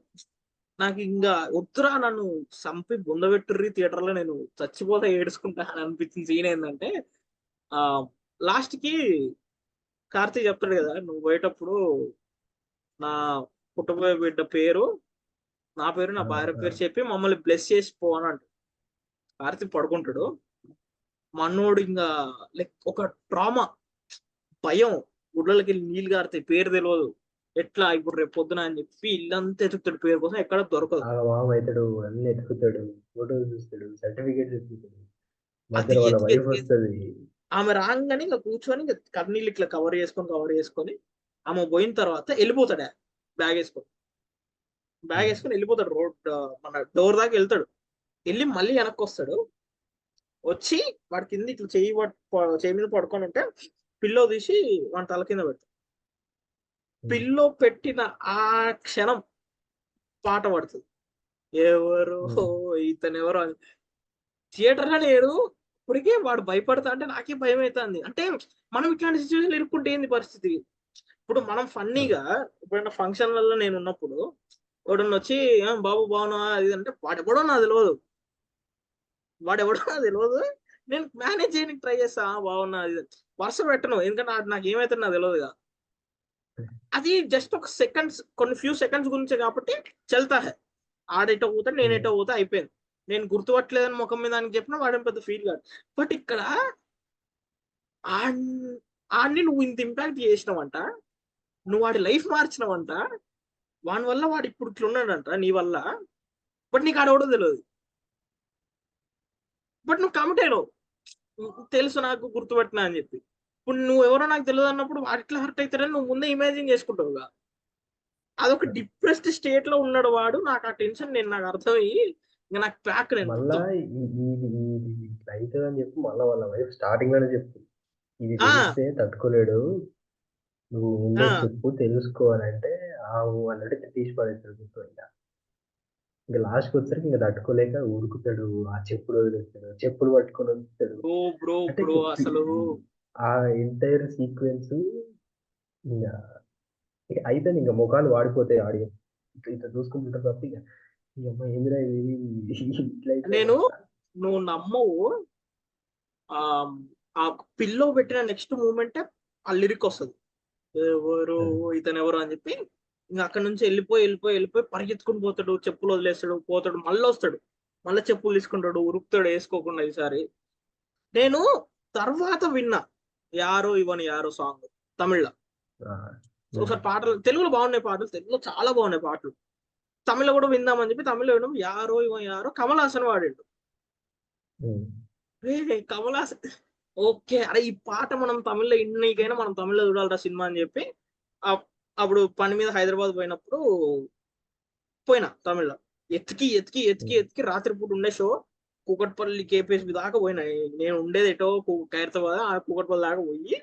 నాకు ఇంకా వద్దురా నన్ను సంపి బొందబెట్టుర్రి థియేటర్లో నేను చచ్చిపోతా ఏడుచుకుంటా అని అనిపించిన సీన్ ఏంటంటే లాస్ట్ కి కార్తీక్ చెప్తాడు కదా, నువ్వు పోయేటప్పుడు నా పుట్టబోయే బిడ్డ పేరు, నా పేరు, నా భార్య పేరు చెప్పి మమ్మల్ని బ్లెస్ చేసిపో అని అంటాడు. కార్తీక్ పడుకుంటాడు. మనోడు ఇంకా లైక్ ఒక ట్రామా, భయం, గుడ్లకి నీళ్ళు గారితే పేరు తెలియదు. ఎట్లా ఇప్పుడు రేపు పొద్దున అని చెప్పి ఇల్లంతా ఎతుకుతాడు పేరు కోసం, ఎక్కడ దొరకదు.
మామ అవుతాడు, అన్ని ఎత్తుకుతాడు, ఫోటోలు చూస్తాడు, సర్టిఫికేట్స్ ఎత్తుకుతాడు,
అది
మధ్యలో వాళ్ళ
ఎతికి
వైఫ్
ఎతికి
వస్తుంది.
ఆమె రాగానే ఇంకా కూర్చొని ఇంకా కన్నీళ్ళు ఇట్లా కవర్ చేసుకొని ఆమె పోయిన తర్వాత వెళ్ళిపోతాడు. బ్యాగ్ వేసుకొని వెళ్ళిపోతాడు. మన డోర్ దాకా వెళ్తాడు. వెళ్ళి మళ్ళీ వెనక్కి వస్తాడు. వచ్చి వాడి కింద ఇట్లా చేయి మీద పడుకొని ఉంటే పిల్లో తీసి వాడి తల కింద పెడతాడు. పిల్లో పెట్టిన ఆ క్షణం పాట పడుతుంది. ఎవరు ఇతను ఎవరు అని థియేటర్ లో లేడు. ఇప్పటికే వాడు భయపడతా అంటే నాకే భయం అవుతుంది. అంటే మనం ఇట్లాంటి సిచ్యువేషన్ ఇరుక్కుంటే ఏంది పరిస్థితి? ఇప్పుడు మనం ఫన్నీగా ఎప్పుడైనా ఫంక్షన్లలో నేను ఉన్నప్పుడు ఎవడన్నా వచ్చి బాబు బాగున్నా అది అంటే వాడెవడో నాకు తెలియదు. నేను మేనేజ్ చేయడానికి ట్రై చేస్తా, బాగున్నా అది వరుస పెట్టను, ఎందుకంటే నాకు ఏమైతే నాకు తెలియదుగా. అది జస్ట్ ఒక సెకండ్స్, కొన్ని ఫ్యూ సెకండ్స్ గురించే కాబట్టి చల్తా హై. ఆడేటో పోతా, నేనేటో పోతా, అయిపోయింది. నేను గుర్తుపట్టలేదని ముఖం మీద అని చెప్పినా వాడేం పెద్ద ఫీల్ కాదు. బట్ ఇక్కడ ఆడిని నువ్వు ఇంత ఇంపాక్ట్ చేసినావంట, నువ్వు వాడి లైఫ్ మార్చినావంట, వాని వల్ల వాడు ఇప్పుడు ఇట్లా ఉన్నాడంట నీ వల్ల. బట్ నీకు ఆడవడో తెలియదు. బట్ నువ్వు కమిట్ అయినావు, తెలుసు నాకు గుర్తుపెట్టినా అని చెప్పి. ఇప్పుడు నువ్వు ఎవరో నాకు తెలియదు అన్నప్పుడు వాడు ఇట్లా హర్ట్ అవుతారని నువ్వు ముందే ఇమాజిన్ చేసుకుంటావుగా. అదొక డిప్రెస్డ్ స్టేట్ లో ఉన్నాడు వాడు. నాకు ఆ టెన్షన్ నాకు అర్థమయ్యి ఇంకా నాకు ప్యాక్ నేను
మళ్ళా ఇట్లా అవుతుంది అని చెప్పి మళ్ళీ వాళ్ళ వైఫ్ స్టార్టింగ్ లోనే చెప్తుంది, ఇది తెలిస్తే తట్టుకోలేడు, నువ్వు ముందే చెప్పు తెలుసుకోవాలంటే అన్నట్టు తీసి పడేస్తాడు గుర్తు. ఇంకా లాస్ట్కి వచ్చరికి ఇంకా తట్టుకోలేక ఉరుకుతాడు, ఆ చెప్పులు వదిలేస్తాడు, చెప్పులు పట్టుకొని వదులుతాడు. అంటే
అసలు
ఆ ఎంటైర్ సీక్వెన్స్ ఇంకా అయిపోయింది. ఇంకా ముఖాలు వాడిపోతాయి ఆడియన్స్ ఇట్లా చూసుకుంటుంటారు తప్ప ఇక అమ్మ ఏందిరా ఇది ఇట్లా
నేను నువ్వు నమ్మవు, ఆ పిల్లో పెట్టిన నెక్స్ట్ మూమెంట్ ఆ లిరిక్ వస్తుంది, ఎవరు ఇతను ఎవరు అని చెప్పి. ఇంకా అక్కడ నుంచి వెళ్ళిపోయి పరిగెత్తుకుని పోతాడు, చెప్పులు వదిలేస్తాడు, పోతాడు, మళ్ళీ వస్తాడు, మళ్ళీ చెప్పులు తీసుకుంటాడు, ఉరుకుతాడు వేసుకోకుండా. ఈసారి నేను తర్వాత విన్నా యారో ఇవని యారో సాంగ్ తమిళ్లో. ఒకసారి పాటలు తెలుగులో బాగున్నాయి, పాటలు తెలుగులో చాలా బాగున్నాయి పాటలు. తమిళ్లో కూడా విందామని చెప్పి తమిళ్లో విన్నాం. యారో ఇవన్ యారో కమల్ హాసన్ వాడిండు. కమల్ హాసన్ ఓకే, అరే ఈ పాట మనం తమిళ్లో ఇన్నికైనా మనం తమిళ్లో చూడాలరా సినిమా అని చెప్పి అప్పుడు పని మీద హైదరాబాద్ పోయినా తమిళ్లో. ఎత్తికి రాత్రిపూట ఉండే షో కూకట్పల్లి కేపీఎస్బి దాకా పోయినా. నేను ఉండేది ఎటో ఖైరతాబాద్, ఆ కూకట్పల్లి దాకా పోయి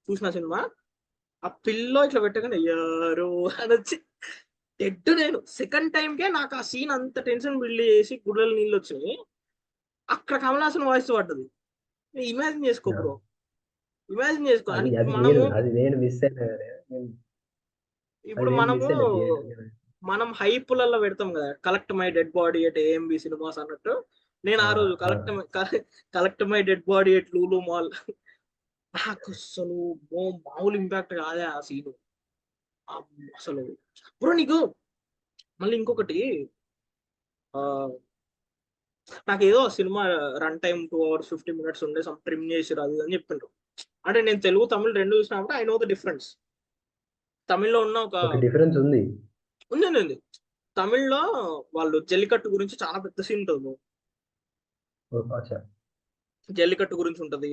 చూసిన సినిమా. ఆ పిల్లో ఇట్లా పెట్టగానే అయ్యారు అని వచ్చి నేను సెకండ్ టైంకే నాకు ఆ సీన్ అంత టెన్షన్ బిల్డ్ చేసి గుడ్డలు నీళ్ళు వచ్చినాయి. అక్కడ కమల్ హాసన్ వాయిస్ పడ్డది. ఇమాజిన్ చేసుకో బ్రో, ఇమాజిన్ చేసుకో. ఇప్పుడు మనం హైపులలో పెడతాం కదా, collect my dead body at AMB cinemas అన్నట్టు. నేను ఆ రోజు collect my dead body at Lulu mall. నాకు అసలు మామూలు ఇంపాక్ట్ కాదే ఆ సీను అసలు. బ్రో నీకు మళ్ళీ ఇంకొకటి, నాకు ఏదో cinema run time 2 hours 50 minutes ఉండే సమ్ ట్రిమ్ చేసిరు అది అని చెప్పిండ్రు. అంటే నేను తెలుగు తమిళ్ రెండు చూసినప్పుడు ఐ నో ద డిఫరెన్స్. తమిళ్లో ఉన్న ఒక
డిఫరెన్స్ ఉంది.
తమిళ్లో వాళ్ళు జల్లికట్టు గురించి చాలా పెద్ద సీన్ ఉంటుంది. జల్లికట్టు గురించి ఉంటది.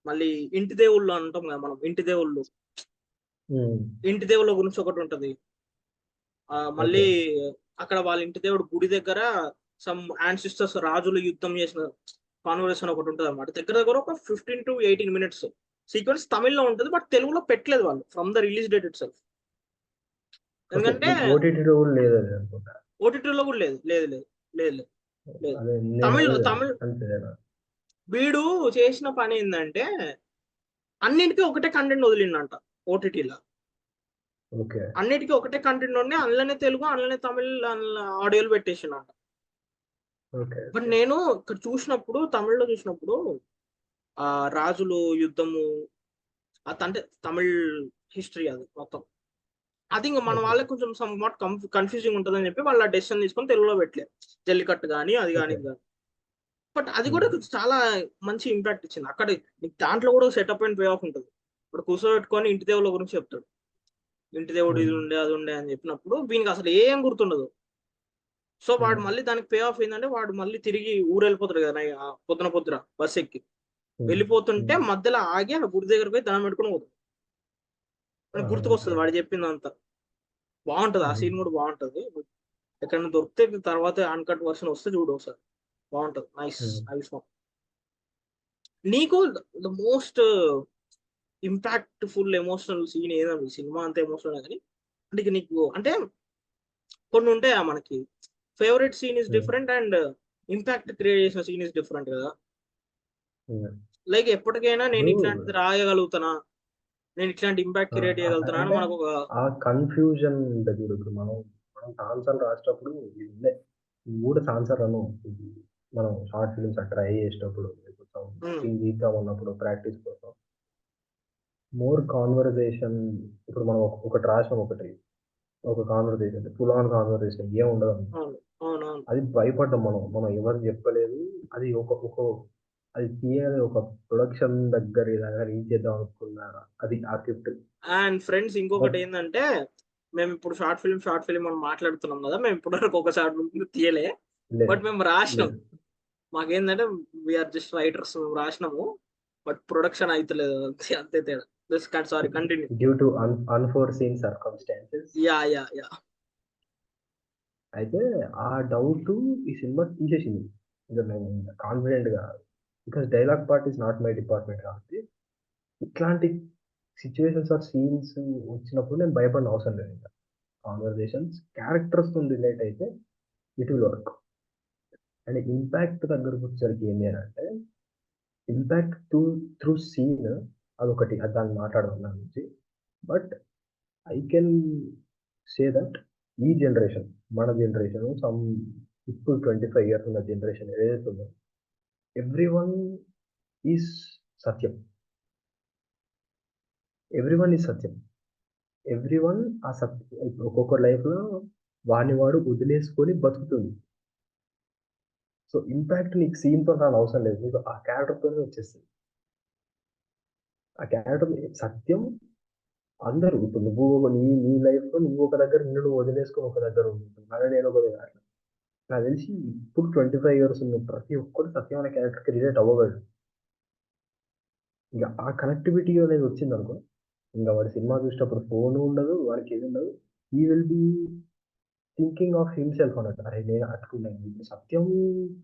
మళ్ళీ ఇంటి దేవుళ్ళు అంటాం కదా మనం, ఇంటి దేవుళ్ళ గురించి ఒకటి ఉంటది. మళ్ళీ అక్కడ వాళ్ళ ఇంటి దేవుడు గుడి దగ్గర సమ్ యాన్సిస్టర్స్ రాజులు యుద్ధం చేసిన కాన్వర్సేషన్ ఒకటి ఉంటుంది అనమాట. దగ్గర ఒక 15 to 18 minutes సీక్వెన్స్ తమిళ్లో ఉంటుంది, బట్ తెలుగులో పెట్టలేదు వాళ్ళు from the release date it self. ఎందుకంటే ఓటీటీలో కూడా లేదు. తమిళ్ వీడు చేసిన పని ఏంటంటే అన్నింటికీ ఒకటే కంటెంట్ వదిలిండంట ఓటీటీలో. అన్నిటికీ ఒకటే కంటెంట్ ఉండి అందులోనే తెలుగు, అందులోనే తమిళ్ ఆడియోలు పెట్టేసిండంట. బట్ నేను ఇక్కడ చూసినప్పుడు, తమిళ్లో చూసినప్పుడు ఆ రాజులు యుద్ధము అంటే తమిళ్ హిస్టరీ అది మొత్తం, అది ఇంకా మన వాళ్ళకి కొంచెం సమ్ వాట్ కన్ఫ్యూజింగ్ ఉంటుందని చెప్పి వాళ్ళ డెసిషన్ తీసుకొని తెలుగులో పెట్టలేదు, జల్లికట్టు కానీ అది కానీ ఇది కానీ. బట్ అది కూడా చాలా మంచి ఇంపాక్ట్ ఇచ్చింది. అక్కడ దాంట్లో కూడా సెటప్ అండ్ పే ఆఫ్ ఉంటుంది. ఇప్పుడు కూర్చోబెట్టుకొని ఇంటి దేవుళ్ళ గురించి చెప్తాడు. ఇంటి దేవుడు ఇది ఉండే అది ఉండే అని చెప్పినప్పుడు వీనికి అసలు ఏం గుర్తుండదు. సో వాడు మళ్ళీ దానికి పే ఆఫ్ ఏంటంటే వాడు మళ్ళీ తిరిగి ఊరు వెళ్ళిపోతాడు కదా పొద్దున బస్ ఎక్కి వెళ్ళిపోతుంటే మధ్యలో ఆగి ఆ గుడి దగ్గర పోయి దండం పెట్టుకుని పోతాడు. మనకు గుర్తుకొస్తుంది వాడు చెప్పిందంతా. బాగుంటది ఆ సీన్ కూడా బాగుంటది. ఎక్కడైనా దొరికితే తర్వాత అన్కట్ వర్షన్ వస్తే చూడు ఒకసారి, బాగుంటది. Nice nice. నీకు the most impactful emotional scene ఏదండి? సినిమా అంత ఎమోషనల్ కానీ అంటే నీకు అంటే కొన్ని ఉంటాయా మనకి, favourite scene is different and impact create చేసిన సీన్ ఇస్ డిఫరెంట్ కదా. లైక్ ఎప్పటికైనా నేను ఇట్లాంటిది రాయగలుగుతానా, నేను ఇట్లాంటి ఇంపాక్ట్ క్రియేట్ చేయగలుగుతానా అని మనకు ఒక
ఆ కన్ఫ్యూజన్ ఉంటుంది. ఇప్పుడు మనం ఆన్సర్ రాసేటప్పుడు ఇది కూడా ఆన్సర్ అను మనం షార్ట్ ఫిల్మ్స్ ట్రై చేసేటప్పుడు సీన్ గీద్దాం ఉన్నప్పుడు ప్రాక్టీస్ కోసం మోర్ కాన్వర్జేషన్. ఇప్పుడు మనం ఒకటి రాసాం, ఒక కాన్వర్జేషన్ ఫుల్ ఆన్ కాన్వర్జేషన్ ఏం ఉండదు. అది భయపడ్డాం మనం ఎవరు చెప్పలేదు. అది అది తీయాలి ఒక ప్రొడక్షన్ దగ్గర రీచ్ చేద్దాం అనుకున్నారా అది ఆ స్క్రిప్ట్.
అండ్ ఫ్రెండ్స్ ఇంకొకటి ఏంటంటే మేము ఇప్పుడు షార్ట్ ఫిల్మ్ మనం మాట్లాడుతున్నాం కదా, మేము ఇప్పటివరకు ఒక షార్ట్ ఫిల్మ్ తీయలే, బట్ మేము రాసినాం. మాకేంటంటే వీఆర్ జస్ట్ రైటర్స్, మేము రాసినాము బట్ ప్రొడక్షన్ అవుతలేదు, అంతే తేడా. Sorry, continue.
Due to unforeseen circumstances.
Yeah.
అయితే ఆ డౌట్ ఈ సినిమా తీసేసింది. నేను కాన్ఫిడెంట్ గా, because dialogue part is not my department కాబట్టి ఇట్లాంటి సిచ్యువేషన్స్ ఆర్ సీన్స్ వచ్చినప్పుడు నేను భయపడిన అవసరం లేదు. ఇంకా కాన్వర్జేషన్స్ క్యారెక్టర్స్ తో రిలేట్ అయితే it will work. And impact దగ్గరకు వచ్చేసరికి ఏంటి అని అంటే, ఇంపాక్ట్ త్రూ సీన్ అదొకటి, అది దాన్ని మాట్లాడడం దాని నుంచి. But I can say that ఈ జనరేషన్, మన జనరేషన్, ఇప్పుడు 25 years ఉన్న జనరేషన్ ఏదైతే ఉందో, ఎవ్రీవన్ ఈజ్ సత్యం. ఎవ్రీవన్ ఆ సత్యం. ఒక్కొక్క లైఫ్లో వాడిని వాడు వదిలేసుకొని బతుకుతుంది. సో ఇంపాక్ట్ నీకు సీన్తో రాని అవసరం లేదు, నీకు ఆ క్యారెక్టర్తోనే వచ్చేస్తుంది. ఆ క్యారెక్టర్ సత్యం అందరూ. ఇప్పుడు నువ్వు నీ లైఫ్లో నువ్వు ఒక దగ్గర, నిన్ను వదిలేసుకొని ఒక దగ్గర ఉంటుంది, అదే నేను ఒక దగ్గర. నాకు తెలిసి ఇప్పుడు 25 years ఉన్న ప్రతి ఒక్కరు సత్యం అనే క్యారెక్టర్కి రిలేట్ అవ్వగలడు. ఇంకా ఆ కనెక్టివిటీ అనేది వచ్చింది అనుకో, ఇంకా వాడి సినిమా చూసేటప్పుడు ఫోన్ ఉండదు, వాడికి ఏది ఉండదు. He will be thinking of himself అన్నట్టు. అరే నేను అట్టుకున్నాను. సత్యం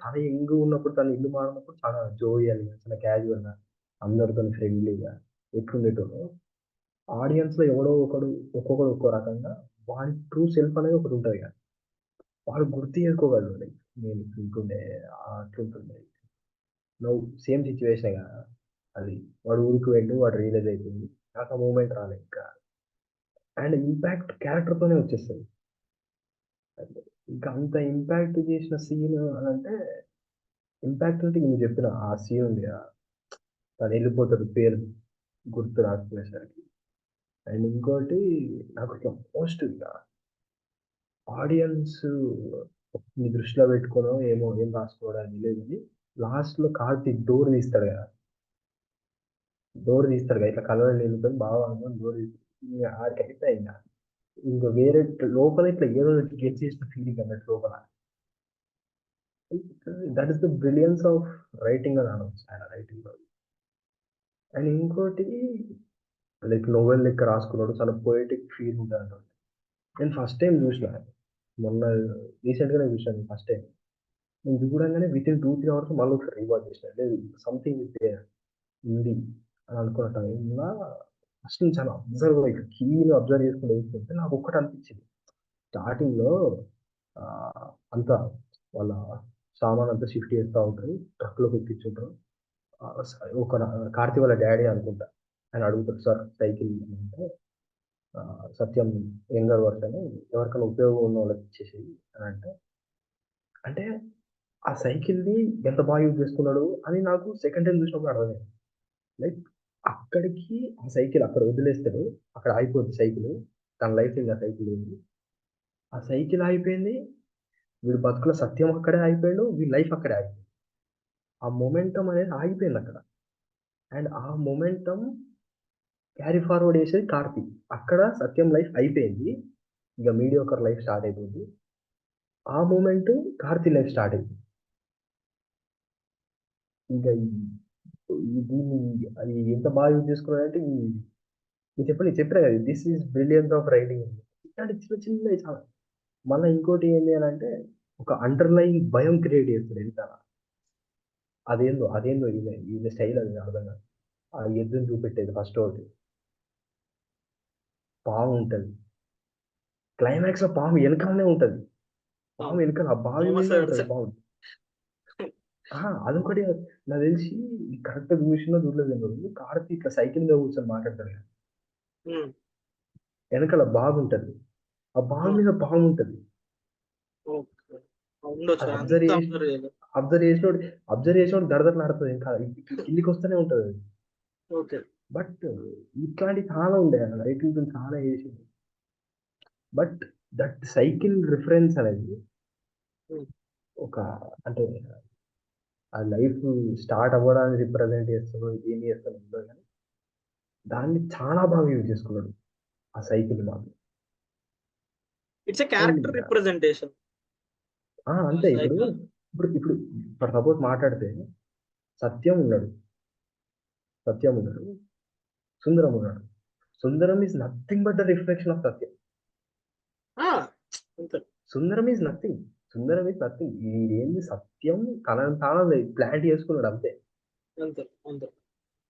తన యంగ్ ఉన్నప్పుడు, తన ఇల్లు మారినప్పుడు చాలా జోవియల్గా, చాలా క్యాజువల్గా, అందరితో ఫ్రెండ్లీగా ఎట్లుండేటోడు. ఆడియన్స్లో ఎవడో ఒక్కొక్కడు ఒక్కో రకంగా వాడి ట్రూ సెల్ఫ్ అనేది ఒకటి ఉంటుంది కదా, వాడు గుర్తు చేసుకోగలడు. లైక్ నేను ఇట్లుంటుండే, అట్లుంటుండే. నువ్వు సేమ్ సిచ్యువేషన్ కదా అది. వాడు ఊరికి వెళ్ళి వాడు రియలైజ్ అయిపోయింది, నాకు ఆ మూమెంట్ రాలేదు ఇంకా. అండ్ ఇంపాక్ట్ క్యారెక్టర్తోనే వచ్చేస్తుంది. ఇంకా అంత ఇంపాక్ట్ చేసిన సీన్ అని అంటే, ఇంపాక్ట్ అంటే నేను చెప్పిన ఆ సీన్ ఉంది, తను వెళ్ళిపోతాడు పేరు గుర్తు రాకపోయేసరికి. అండ్ ఇంకోటి నాకు ఇట్లా మోస్ట్ ఇంకా ఆడియన్స్ ని దృష్టిలో పెట్టుకోవడం ఏమో, ఏం రాసుకోవడానికి లేదు కానీ లాస్ట్లో కార్తీక్ డోర్ తీస్తాడు కదా, ఇట్లా కలర్ నిలుపుకొని బాగా అనుకుని డోర్ తీసి ఆడికి అయితే ఇంకా వేరే లోపల ఇట్లా ఏదో గెట్ చేసిన ఫీలింగ్ అన్నట్టు లోపల. That is the brilliance of writing అని అనవచ్చు ఆయన రైటింగ్. అండ్ ఇంకోటి లైక్ నోవెల్ లెక్క రాసుకున్నాడు, చాలా పోయిటిక్ ఫీల్ ఉంటుంది అంటుంది. నేను ఫస్ట్ టైం చూసిన, మొన్న రీసెంట్గానే చూసాను ఫస్ట్ టైం. నేను చూడంగానే విత్ ఇన్ 2-3 hours మళ్ళీ ఒకసారి రీవాచ్ చేసిన. లేదు సంథింగ్ ఉంది అని అనుకున్న టైంలో ఫస్ట్ నేను చాలా కీని అబ్జర్వ్ చేసుకుంటూ చూస్తుంటే నాకు ఒక్కటి అనిపించింది. స్టార్టింగ్లో అంతా వాళ్ళ సామాన్ అంతా షిఫ్ట్ చేస్తూ ఉంటారు, ట్రక్లోకి ఎక్కించుంటారు. ఒక కార్తీ వాళ్ళ డాడీ అనుకుంటా, ఆయన అడుగుతారు, సార్ సైకిల్ అంటే సత్యం యంగర్ వర్షన్ ఎవరికైనా ఉపయోగం ఉన్న వాళ్ళకి ఇచ్చేసేది అని అంటే ఆ సైకిల్ని ఎంత బాగా యూజ్ చేసుకున్నాడు అని నాకు సెకండ్ టైం చూసినప్పుడు అర్థమైంది. లైక్ అక్కడికి ఆ సైకిల్ అక్కడ వదిలేస్తాడు, అక్కడ ఆగిపోద్ది సైకిల్, తన లైఫ్ ఇంకా సైకిల్ ఉంది. ఆ సైకిల్ ఆగిపోయింది, వీడు బతుకుల సత్యం అక్కడే ఆగిపోయాడు, వీడి లైఫ్ అక్కడే ఆగిపోయింది. ఆ మొమెంటం అనేది ఆగిపోయింది అక్కడ. అండ్ ఆ మొమెంటం క్యారీ ఫార్వర్డ్ చేసేది కార్తీ. అక్కడ సత్యం లైఫ్ అయిపోయింది, ఇక మీడియోకర్ లైఫ్ స్టార్ట్ అయిపోయింది. ఆ మూమెంట్ కార్తీ లైఫ్ స్టార్ట్ అయింది. ఇంకా దీన్ని అది ఎంత బాగా యూజ్ చేసుకున్నాడంటే మీరు చెప్పినా కదా, this is brilliance of writing. ఇట్లాంటి చిన్న చిన్న చాలా. మళ్ళీ ఇంకోటి ఏంటి అని అంటే, ఒక అండర్లైన్ భయం క్రియేట్ చేస్తుంది ఎంత. అదేందో ఈయన స్టైల్ అది అర్థం కాదు. ఆ ఎద్దుని చూపెట్టేది ఫస్ట్ ఒకటి, పాము ఉంటుంది క్లైమాక్స్ లో, పాము వెనకాలనే ఉంటది, పాము వెనకాల ఆ బావి మీద ఉంటది పాము. అదొకటి నాకు తెలిసి కరెక్ట్ చూసినా చూడలేదు. కార్తీ ఇట్లా సైకిల్ మీద కూర్చొని మాట్లాడతారు కదా, వెనకాల బాగుంటది, ఆ బావి మీద పాము ఉంటది. అబ్జర్వ్ చేసినోడు దడదడలాడుతుంది, ఇంకా కిందికి వస్తూనే ఉంటది అది. బట్ ఇట్లాంటి చాలా ఉండే రైటింగ్ చాలా చేసింది. బట్ దట్ సైకిల్ రిఫరెన్స్ అనేది ఒక, అంటే ఆ లైఫ్ స్టార్ట్ అవ్వడానికి రిప్రజెంట్ చేస్తుందో ఏం చేస్తుందో కానీ దాన్ని చాలా బాగా యూజ్ చేసుకున్నాడు ఆ సైకిల్ మాత్రం.
It's a character representation.
అంతే. ఇప్పుడు సపోజ్ మాట్లాడితే సత్యం ఉన్నాడు, సుందరం ఉన్నాడు. Sundaram is nothing but the reflection of Sathyam. Sundaram is nothing. ఏంది సత్యం తనని తాను ప్లాంట్ చేసుకున్నాడు అంతే.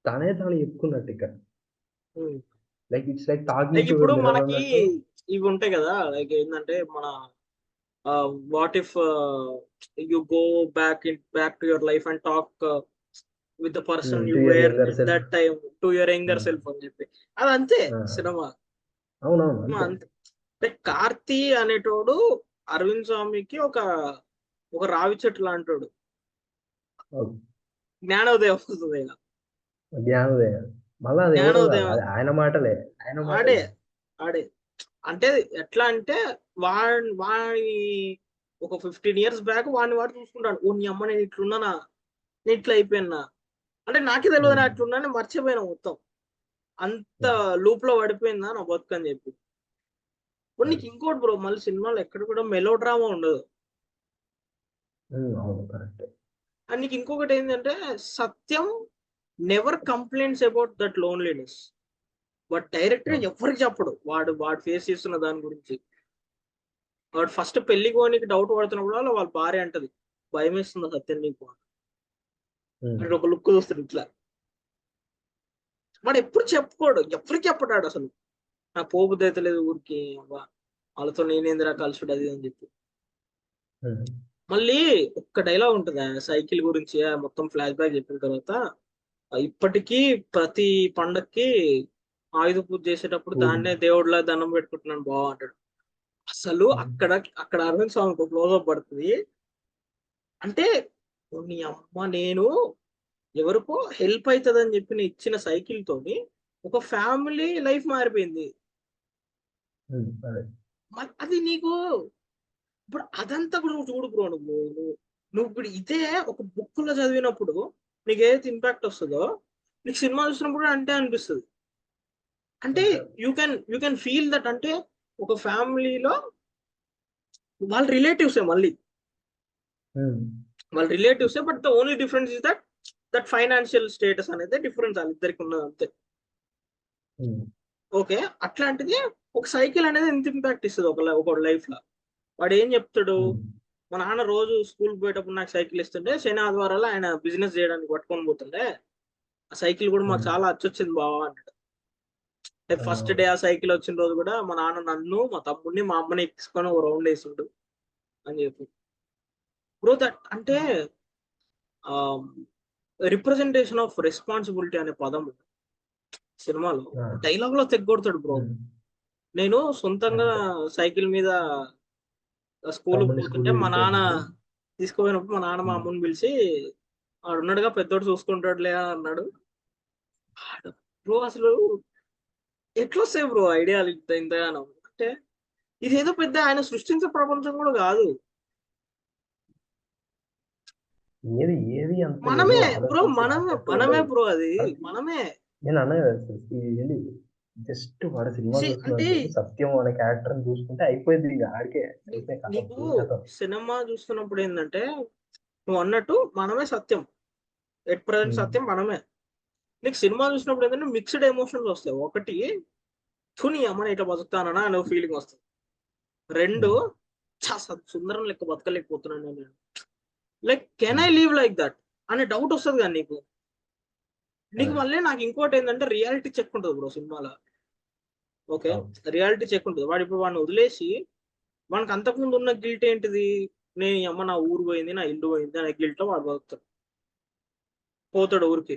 తానే తాను చెప్పుకున్నట్టు ఇక్కడ. Like it's like talking to
ఇప్పుడు మనకి ఇవి ఉంటాయి కదా, లైక్ ఏంటంటే మన what if you go back to your life and talk with the person you were that time to your younger self అని చెప్పి, అది అంతే సినిమా. అంటే కార్తీ అనేటోడు అరవింద్ స్వామికి ఒక రావి చెట్టు లాంటోడు. జ్ఞానోదయం వస్తుంది.
ఆయన మాటలే
ఆడే అంటే ఎట్లా అంటే వాడి ఒక 15 years బ్యాక్ వాడిని వాడు చూసుకుంటాడు. ఓ నీ అమ్మ నేను ఇట్లున్నానా, నేను ఇట్లా అయిపోయినా అంటే నాకే తెలియదు నా అట్లున్నా, నేను మర్చిపోయినా మొత్తం, అంత లూప్ లో పడిపోయిందా నా బతుకు అని చెప్పి. ఇప్పుడు నీకు ఇంకోటి బ్రో, మళ్ళీ సినిమాలో ఎక్కడ కూడా మెలో డ్రామా ఉండదు. అండ్ నీకు ఇంకొకటి ఏంటంటే, Sathyam never complaints about that loneliness. వాడు డైరెక్ట్గా ఎవరికి చెప్పడు వాడు ఫేస్ చేస్తున్న దాని గురించి. వాడు ఫస్ట్ పెళ్లి కోనికి డౌట్ పడుతున్నప్పుడు వాళ్ళ భార్య అంటది, భయం వేస్తుంది సత్యం నీకు అంటే, ఒక లుక్ చూస్తాడు ఇట్లా. వాడు ఎప్పుడు చెప్పుకోడు, ఎవరికి చెప్పడాడు అసలు, నా పోపు దయతలేదు ఊరికి, వాళ్ళతో నేనేందిరా కలుసుడు అది అని చెప్పి. మళ్ళీ ఒక్క డైలాగ్ ఉంటుంది సైకిల్ గురించి, మొత్తం ఫ్లాష్ బ్యాక్ చెప్పిన తర్వాత, ఇప్పటికీ ప్రతి పండక్కి ఆయుధ పూజ చేసేటప్పుడు దాన్నే దేవుడిలా దండం పెట్టుకుంటున్నాను బావ అంటాడు. అసలు అక్కడ అరవింద్ స్వామికి ఒక క్లోజ్అప్ పడుతుంది. అంటే నీ అమ్మ, నేను ఎవరికో హెల్ప్ అవుతుందని చెప్పి నేను ఇచ్చిన సైకిల్ తోని ఒక ఫ్యామిలీ లైఫ్ మారిపోయింది. అది నీకు ఇప్పుడు అదంతా కూడా నువ్వు చూడు బ్రో, నువ్వు ఇప్పుడు ఇదే ఒక బుక్ లో చదివినప్పుడు నీకు ఏదైతే ఇంపాక్ట్ వస్తుందో, నీకు సినిమా చూసినప్పుడు అంటే అనిపిస్తుంది. అంటే యూ కెన్ ఫీల్ దట్. అంటే ఒక ఫ్యామిలీలో వాళ్ళ రిలేటివ్సే, మళ్ళీ వాళ్ళ రిలేటివ్సే, but the only difference is that financial status అనేది డిఫరెన్స్ వాళ్ళిద్దరికి ఉన్నది అంతే. ఓకే, అట్లాంటిది ఒక సైకిల్ అనేది ఎంత ఇంపాక్ట్ ఇస్తుంది ఒక లైఫ్ లో. వాడు ఏం చెప్తాడు, మా నాన్న రోజు స్కూల్కి పోయేటప్పుడు నాకు సైకిల్ ఇస్తుంటే, శని ఆదివారాలు ఆయన బిజినెస్ చేయడానికి పట్టుకొని పోతుండే, ఆ సైకిల్ కూడా మాకు చాలా అచ్చొచ్చింది బావా అంటాడు. ఫస్ట్ డే ఆ సైకిల్ వచ్చిన రోజు కూడా మా నాన్న నన్ను, మా తమ్ముడిని, మా అమ్మని ఎక్కించుకొని ఒక రౌండ్ వేసిండు అని చెప్పి. బ్రో దట్ అంటే రిప్రజెంటేషన్ ఆఫ్ రెస్పాన్సిబిలిటీ అనే పదం సినిమాలో డైలాగ్ లో తెగొడతాడు బ్రో. నేను సొంతంగా సైకిల్ మీద స్కూల్కి పోతుంటే మా నాన్న తీసుకుపోయినప్పుడు మా నాన్న మా అమ్మని పిలిచి, ఆడున్నాడుగా పెద్దోడు చూసుకుంటాడులే అన్నాడు. బ్రో అసలు ఎట్లా వస్తాయి బ్రో ఐడియాలు ఇంతగానో, అంటే ఇదేదో పెద్ద ఆయన సృష్టించే ప్రపంచం కూడా కాదు, మనమే బ్రో, మనమే బ్రో, అది మనమే.
నేను అన్నా జస్ట్ వాడు సినిమా
అంటే
చూస్తున్నందుకు సత్యం అనే క్యారెక్టర్ చూసుకుంటే అయిపోయింది, ఇంకా ఆడికే అయిపోయి కథ
నీకు
ఫుల్ కథ.
సినిమా చూస్తున్నప్పుడు ఏంటంటే నువ్వు అన్నట్టు మనమే సత్యం, ఎట్ ప్రజెంట్ సత్యం మనమే. నీకు సినిమా చూసినప్పుడు ఏంటంటే మిక్స్డ్ ఎమోషన్స్ వస్తాయి. ఒకటి తుని అమ్మని ఇట్లా బతుకుతానన్నా అనే ఫీలింగ్ వస్తుంది. రెండు సుందరం లెక్క బతకలేకపోతున్నాను నేను, like can I leave like that అనే డౌట్ వస్తుంది కానీ నీకు మళ్ళీ నాకు ఇంకోటి ఏంటంటే రియాలిటీ చెక్ ఉంటుంది బ్రో సినిమాలో. ఓకే, రియాలిటీ చెక్ ఉంటుంది. వాడు ఇప్పుడు వాడిని వదిలేసి వానికి అంతకుముందు ఉన్న గిల్ట్ ఏంటిది, నేను ఈ అమ్మ నా ఊరు పోయింది, నా ఇల్లు పోయింది అనే గిల్ట్ లో వాడు బతుకుతాడు. పోతాడు ఊరికి,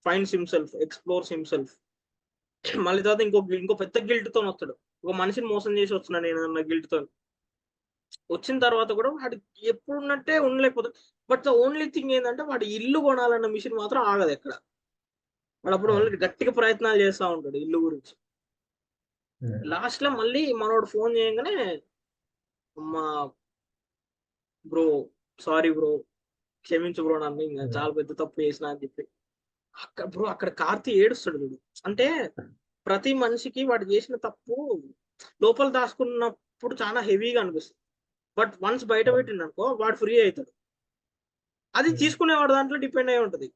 ఫైండ్స్ హిమ్సెల్ఫ్, ఎక్స్ప్లోర్స్ హిమ్సెల్ఫ్. మళ్ళీ తర్వాత ఇంకో పెద్ద గిల్ట్ తో వస్తాడు. ఒక మనిషిని మోసం చేసి వస్తున్నాడు నేను అన్న గిల్ట్ తో. వచ్చిన తర్వాత కూడా వాడు ఎప్పుడు ఉన్నట్టే ఉండలేకపోతాడు. బట్ ద ఓన్లీ థింగ్ ఏంటంటే వాడు ఇల్లు కొనాలన్న మిషన్ మాత్రం ఆగదు ఎక్కడ. వాడు అప్పుడు మళ్ళీ గట్టిగా ప్రయత్నాలు చేస్తూ ఉంటాడు ఇల్లు గురించి. లాస్ట్ లో మళ్ళీ మనోడు ఫోన్ చేయగానే మా బ్రో సారీ బ్రో క్షమించు బ్రో నన్ను, ఇంకా చాలా పెద్ద తప్పు చేసిన అని చెప్పి అక్కడ కార్తీ ఏడుస్తాడు వీడు. అంటే ప్రతి మనిషికి వాడు చేసిన తప్పు లోపల దాచుకున్నప్పుడు చాలా హెవీగా అనిపిస్తుంది. బట్ వన్స్ బయట పెట్టిండనుకో వాడు ఫ్రీ అవుతాడు. అది తీసుకునేవాడు దాంట్లో డిపెండ్ అయి ఉంటది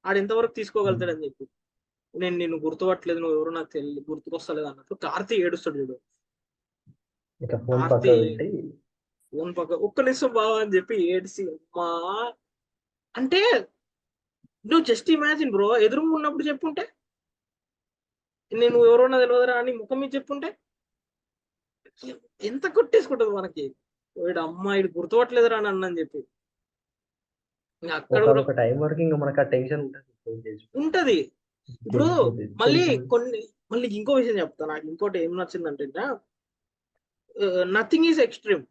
వాడు ఎంతవరకు తీసుకోగలుగుతాడు అని చెప్పి. నేను నిన్ను గుర్తుపట్టలేదు, నువ్వు ఎవరు నాకు తెలియదు, గుర్తుకొస్తలేదు అన్నట్టు కార్తీ ఏడుస్తాడు చూడు. కార్తీ ఫోన్ పక్క ఒక్క నిమిషం బావా అని చెప్పి ఏడిసి అమ్మా అంటే నువ్వు జస్ట్ ఇమాజిన్ బ్రో, ఎదురు ఉన్నప్పుడు చెప్పుంటే నేను ఎవరన్నా తెలియదురా అని ముఖం మీద చెప్పుంటే ఎంత కొట్టేసుకుంటది మనకి. వీడు అమ్మాయి గుర్తుపట్టలేదురా అని చెప్పి. అక్కడ కూడా
టైం వరకు ఇంకా మనకు ఆ టెన్షన్
ఉంటది. ఇప్పుడు మళ్ళీ ఇంకో విషయం చెప్తా. నాకు ఇంకోటి ఏం నచ్చిందంటే నథింగ్ ఈజ్ ఎక్స్ట్రీమ్.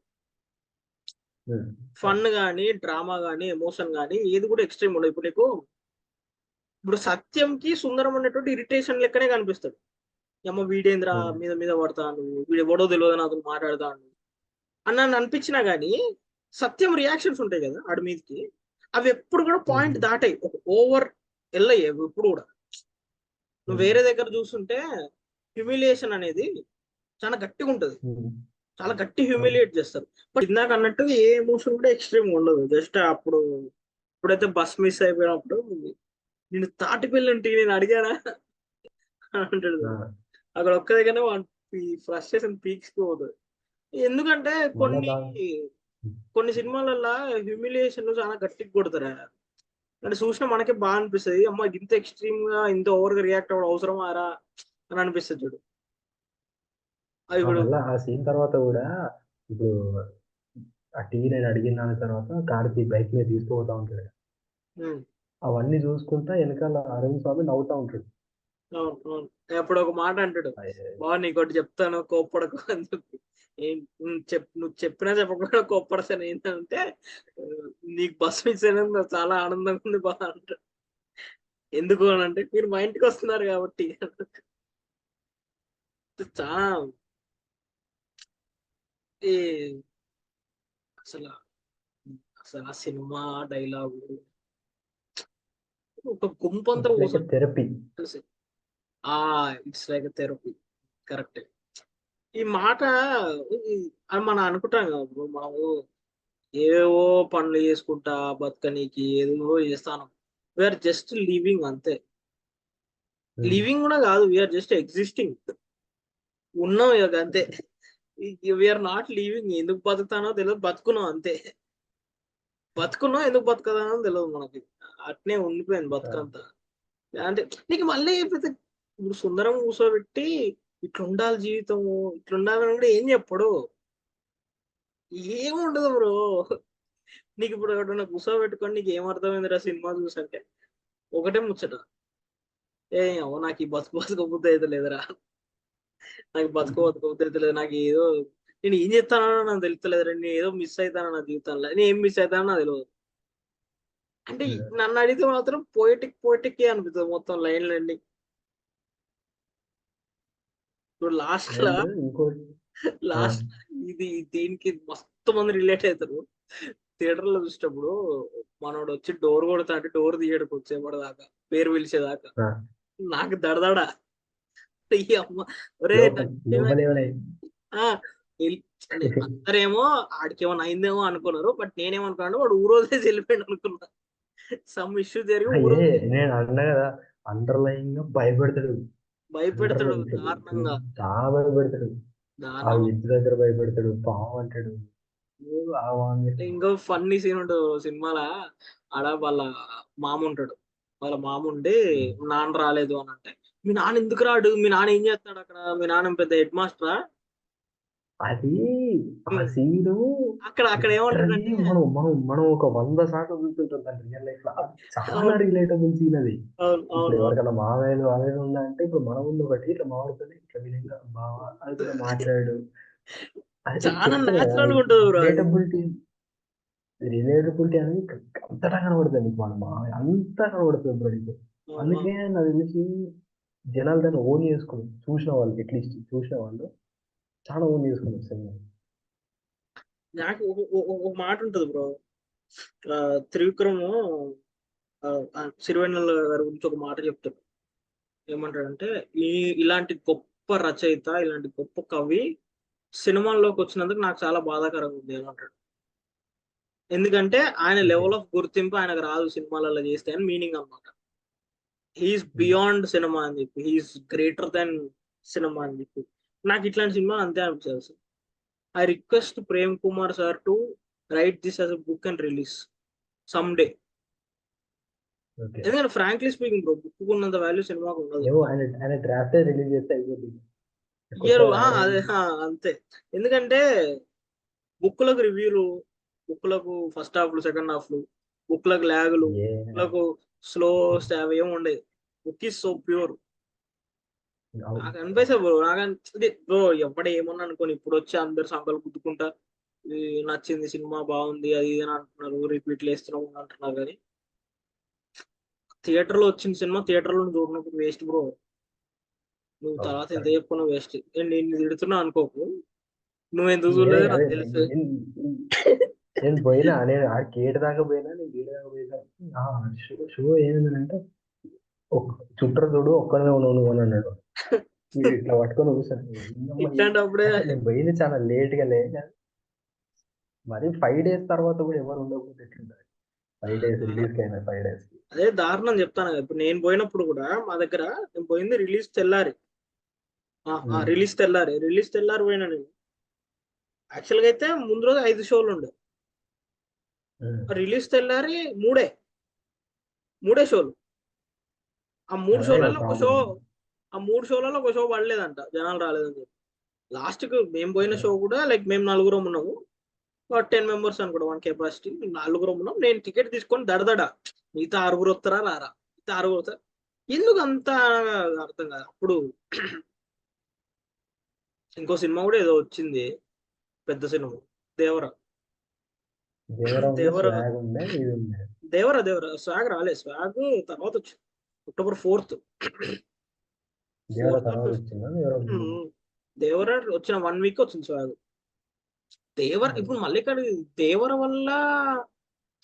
ఫన్ గానీ డ్రామా గానీ ఎమోషన్ గానీ ఏది కూడా ఎక్స్ట్రీమ్ ఉండదు. ఇప్పుడు సత్యంకి సుందరం అనేటువంటి ఇరిటేషన్ లెక్కనే కనిపిస్తాడు. అమ్మ వీడేంద్ర మీద మీద పడతాను, వీడు ఎవడో తెలియదు నాతో మాట్లాడతాను అని అనిపించినా గానీ సత్యం రియాక్షన్స్ ఉంటాయి కదా ఆడి మీదకి, అవి ఎప్పుడు కూడా పాయింట్ దాటాయి, ఒక ఓవర్ వెళ్ళయ్యాయి ఎప్పుడు కూడా. నువ్వు వేరే దగ్గర చూస్తుంటే హ్యూమిలియేషన్ అనేది చాలా గట్టిగా ఉంటది, చాలా గట్టి హ్యూమిలియేట్ చేస్తారు. బట్ ఇందాక అన్నట్టు ఏ ఎమోషన్ కూడా ఎక్స్ట్రీమ్ ఉండదు. జస్ట్ ఇప్పుడైతే బస్ మిస్ అయిపోయినప్పుడు నేను తాటిపిల్లంటి నేను అడిగానా అంటాడు. అక్కడ ఒక్క దగ్గరనే ఫ్రస్ట్రేషన్ పీక్స్ కి పోతుంది. ఎందుకంటే కొన్ని సినిమాలలో హ్యూమిలియేషన్ చాలా గట్టిగా కొడతారు. అంటే చూసినా మనకే బాగా అనిపిస్తుంది, అమ్మ ఇంత ఎక్స్ట్రీమ్ గా ఇంత ఓవర్ గా రియాక్ట్ అవ్వడం అవసరం ఆరా అని అనిపిస్తుంది చూడు.
ఆ సీన్ తర్వాత కూడా ఇప్పుడు ఆ టీ నేను అడిగిన దాని తర్వాత కార్తీ బైక్ మీద తీసుకుపోతా ఉంటాడు. అవన్నీ చూసుకుంటా వెనకాల అరవింద్ స్వామి నవ్వుతా ఉంటాడు.
అప్పుడు ఒక మాట అంటాడు, బాగా నీకోటి చెప్తాను కోప్పడకు అని చెప్పి. నువ్వు చెప్పినా చెప్పకుండా కోప్పడతాను ఏంటంటే నీకు బస్ మిస్ అయినందుకు చాలా ఆనందంగా ఉంది బాగా అంటాడు. ఎందుకు అని అంటే మీరు మా ఇంటికి వస్తున్నారు కాబట్టి. చాలా అసలు ఆ సినిమా డైలాగు ఒక గుంపంతా
therapy.
It's like therapy, correct. ఈ మాట మనం అనుకుంటాం కదా మనము ఏవో పనులు చేసుకుంటా బతకనీకి ఏదో చేస్తాను. వీఆర్ జస్ట్ లివింగ్ అంతే. లివింగ్ కూడా కాదు, వీఆర్ జస్ట్ ఎగ్జిస్టింగ్. ఉన్నాం ఇక అంతే. We are not living. ఎందుకు బతుకుతానో తెలియదు, బతుకున్నాం అంతే. బతుకున్నాం, ఎందుకు బతకదానో తెలియదు మనకి. అట్నే ఉండిపోయింది బతుకంతా. అంటే నీకు మళ్ళీ ఇప్పుడు సుందరం కూర్చోబెట్టి ఇట్లుండాలి జీవితము, ఇట్లుండాలని కూడా ఏం చెప్పడు, ఏముండదు బ్రో. నీకు ఇప్పుడు ఎవరైనా కూర్చోబెట్టుకొని నీకు ఏమర్థమైందిరా సినిమా చూసంటే ఒకటే ముచ్చట, నాకు ఈ బతుకపోతే అయితే లేదురా, నాకు బతుకపోతే అయితే లేదు, నాకు ఏదో నేను ఏం చేస్తానో నాకు తెలుస్తలేదురా, నేను ఏదో మిస్ అవుతానో నా జీవితంలో, నేను ఏం మిస్ అవుతానో నాకు తెలియదు. అంటే నన్ను అడిగితే మాత్రం పోయిటిక్ అనిపిస్తుంది మొత్తం లైన్లన్నీ. ఇప్పుడు లాస్ట్ ఇది దీనికి మస్తు మంది రిలేట్ అవుతారు. థియేటర్ లో చూసేటప్పుడు మనోడు వచ్చి డోర్ కొడతా అంటే డోర్ తీయడానికి వచ్చేపడదాకా పేరు పిలిచేదాకా నాకు దడదడ ఈ అమ్మ ఒరే
లోపల ఏమైనా
ఆ, అందరేమో ఆడికి ఏమైనా అయిందేమో అనుకున్నారు. బట్ నేనేమనుకున్నాను వాడు ఊరోజే వెళ్ళిపోయాడు అనుకున్నా. సమ్ ఇష్యూ జరిగి
అయ్యే
ఊరోజు
నేను అన్నా కదా, అండర్లైన్ గా భయపెడతాడు.
భయపెడతాడు దారుణంగా.
చాలా భయపెడతాడు. ఆ
దారుణంగా.
ఇంటి దగ్గర భయపెడతాడు, పాము అంటాడు.
ఇంకో ఫన్నీ సీన్ ఉంటుంది సినిమాలో. ఆడ వాళ్ళ మామ ఉంటాడు. వాళ్ళ మామ ఉండి నాన్న రాలేదు అని అంటే, మీ నాన్న ఎందుకు రాడు, మీ నాన్న ఏం చేస్తాడు అక్కడ, మీ నాన్న పెద్ద హెడ్ మాస్టరా.
అది ఆ సీను
అక్కడ అక్కడ ఏమంటాడంటే
మనం మనం మనం ఒక 100 సార్లు చూస్తుంటాం దాని రియల్ లైఫ్ లో. అది చాలా రిలేటబుల్ సీన్ అది.
అవును
ఇప్పుడు
అవును
ఎవరికైనా మామయ్యలు అనేది ఉందా అంటే, ఇప్పుడు మన ముందు ఒకటి ఇట్లా మాట్లాడుతుంది, ఇట్లా విధంగా బావా అది కూడా మాట్లాడు. అది
చాలా
చెప్తారు కదా,
న్యాచురల్ గా ఉంటుంది బ్రో అది.
రిలేటబిలిటీ అనేది అంతటా కనబడుతుంది నీకు, మన మామయ్య అంతా కనబడుతుంది బ్రో నీకు. అందుకే నాకు తెలిసి జనాలు దాన్ని ఓన్ చేసుకున్నారు, చూసిన వాళ్ళు అట్లీస్ట్ చూసిన వాళ్ళు చాలా ఓన్ చేసుకున్నారు సినిమా.
నాకు ఒక మాట ఉంటుంది బ్రో. త్రివిక్రము సిరివెన్నెల గారి గురించి ఒక మాట చెప్తాడు. ఏమంటాడంటే, ఈ ఇలాంటి గొప్ప రచయిత, ఇలాంటి గొప్ప కవి సినిమాల్లోకి వచ్చినందుకు నాకు చాలా బాధాకరంగా ఉంది అని అంటాడు. ఎందుకంటే ఆయన లెవెల్ ఆఫ్ గుర్తింపు ఆయనకు రాదు సినిమాలలో చేస్తే అని మీనింగ్ అనమాట. హీఈస్ బియాండ్ సినిమా అని చెప్పి, హీఈస్ గ్రేటర్ దెన్ సినిమా అని చెప్పి. నాకు ఇట్లాంటి సినిమా అంతే అనిపించదు. I request Prem Kumar sir to write this as a book and release some day. ఎందుకంటే ఫ్రాంక్లీ స్పీకింగ్ బ్రో, బుక్ ఉన్నంత వాల్యూ సినిమాకు ఉండదు.
ఆయన డ్రాఫ్ట్ రిలీజ్ చేస్తే అయిపోతుంది.
ఇయర్ అదే అంతే. ఎందుకంటే బుక్లకు రివ్యూలు, బుక్లకు ఫస్ట్ హాఫ్లు, సెకండ్ హాఫ్లు, బుక్లకు ల్యాగులు, బుక్లకు స్లో స్టావ్ ఏమి ఉండేది. Book is so pure. నాకు అనిపిస్తుంది బ్రో, బ్రో ఎప్పుడే ఏమన్నా అనుకోని ఇప్పుడు వచ్చి అందరు సంకలు గుద్దుకుంటా నచ్చింది సినిమా బాగుంది అది ఇది అని అంటున్నారు, రిపీట్లు వేస్తున్నాం అంటున్నారు. కానీ థియేటర్ లో వచ్చిన సినిమా థియేటర్ లో చూడనప్పుడు వేస్ట్ బ్రో. నువ్వు తర్వాత ఎంత చెప్పుకున్నా వేస్ట్. నేను తిడుతున్నా అనుకోకు, నువ్వు ఎందుకు చూడలేదు నాకు తెలుసు.
నేను పోయినా, నేను ఆ గేట్ దాకా పోయినా, నేను గేట్ దాకా పోయినా షో ఏమైందంటే చుట్టూ చూడు ఒక్కనే ఉన్నావు నువ్వు అని అన్నాడు. ఇట్లా పట్టుకొని కూర్చొని
ఇట్లాంటప్పుడే
నేను పోయింది చాలా లేట్ గా మరి 5 days తర్వాత కూడా ఎవరు ఉండకపోతే ఎట్లుంటారు. 5 days రిలీజ్ అయినా 5 days
అదే దారుణం చెప్తాను కదా. ఇప్పుడు నేను పోయినప్పుడు కూడా మా దగ్గర, నేను పోయింది రిలీజ్ తెల్లారి పోయినా నేను. యాక్చువల్గా అయితే ముందు రోజు 5 షోలు ఉండే, రిలీజ్ తెల్లారి మూడే షోలు. ఆ 3 షోలలో ఒక షో పడలేదంట, జనాలు రాలేదని చెప్పి. లాస్ట్ కు మేము పోయిన షో కూడా లైక్ మేము 4 ఉన్నాము, 10 members అనుకోండి, 1 కెపాసిటీ. 4 ఉన్నాం. నేను టికెట్ తీసుకొని దడదడ మిగతా 6 వస్తారా రారా, మిగతా 6 వస్తారు ఎందుకు అంత అర్థం కాదు. అప్పుడు ఇంకో సినిమా కూడా ఏదో వచ్చింది, పెద్ద సినిమా, దేవరా స్వాగ్ రాలే. స్వాగ్ తర్వాత వచ్చింది October 4th. దేవర వచ్చిన 1 week వచ్చింది స్వాగ్. దేవర ఇప్పుడు మళ్ళీ ఇక్కడ దేవర వల్ల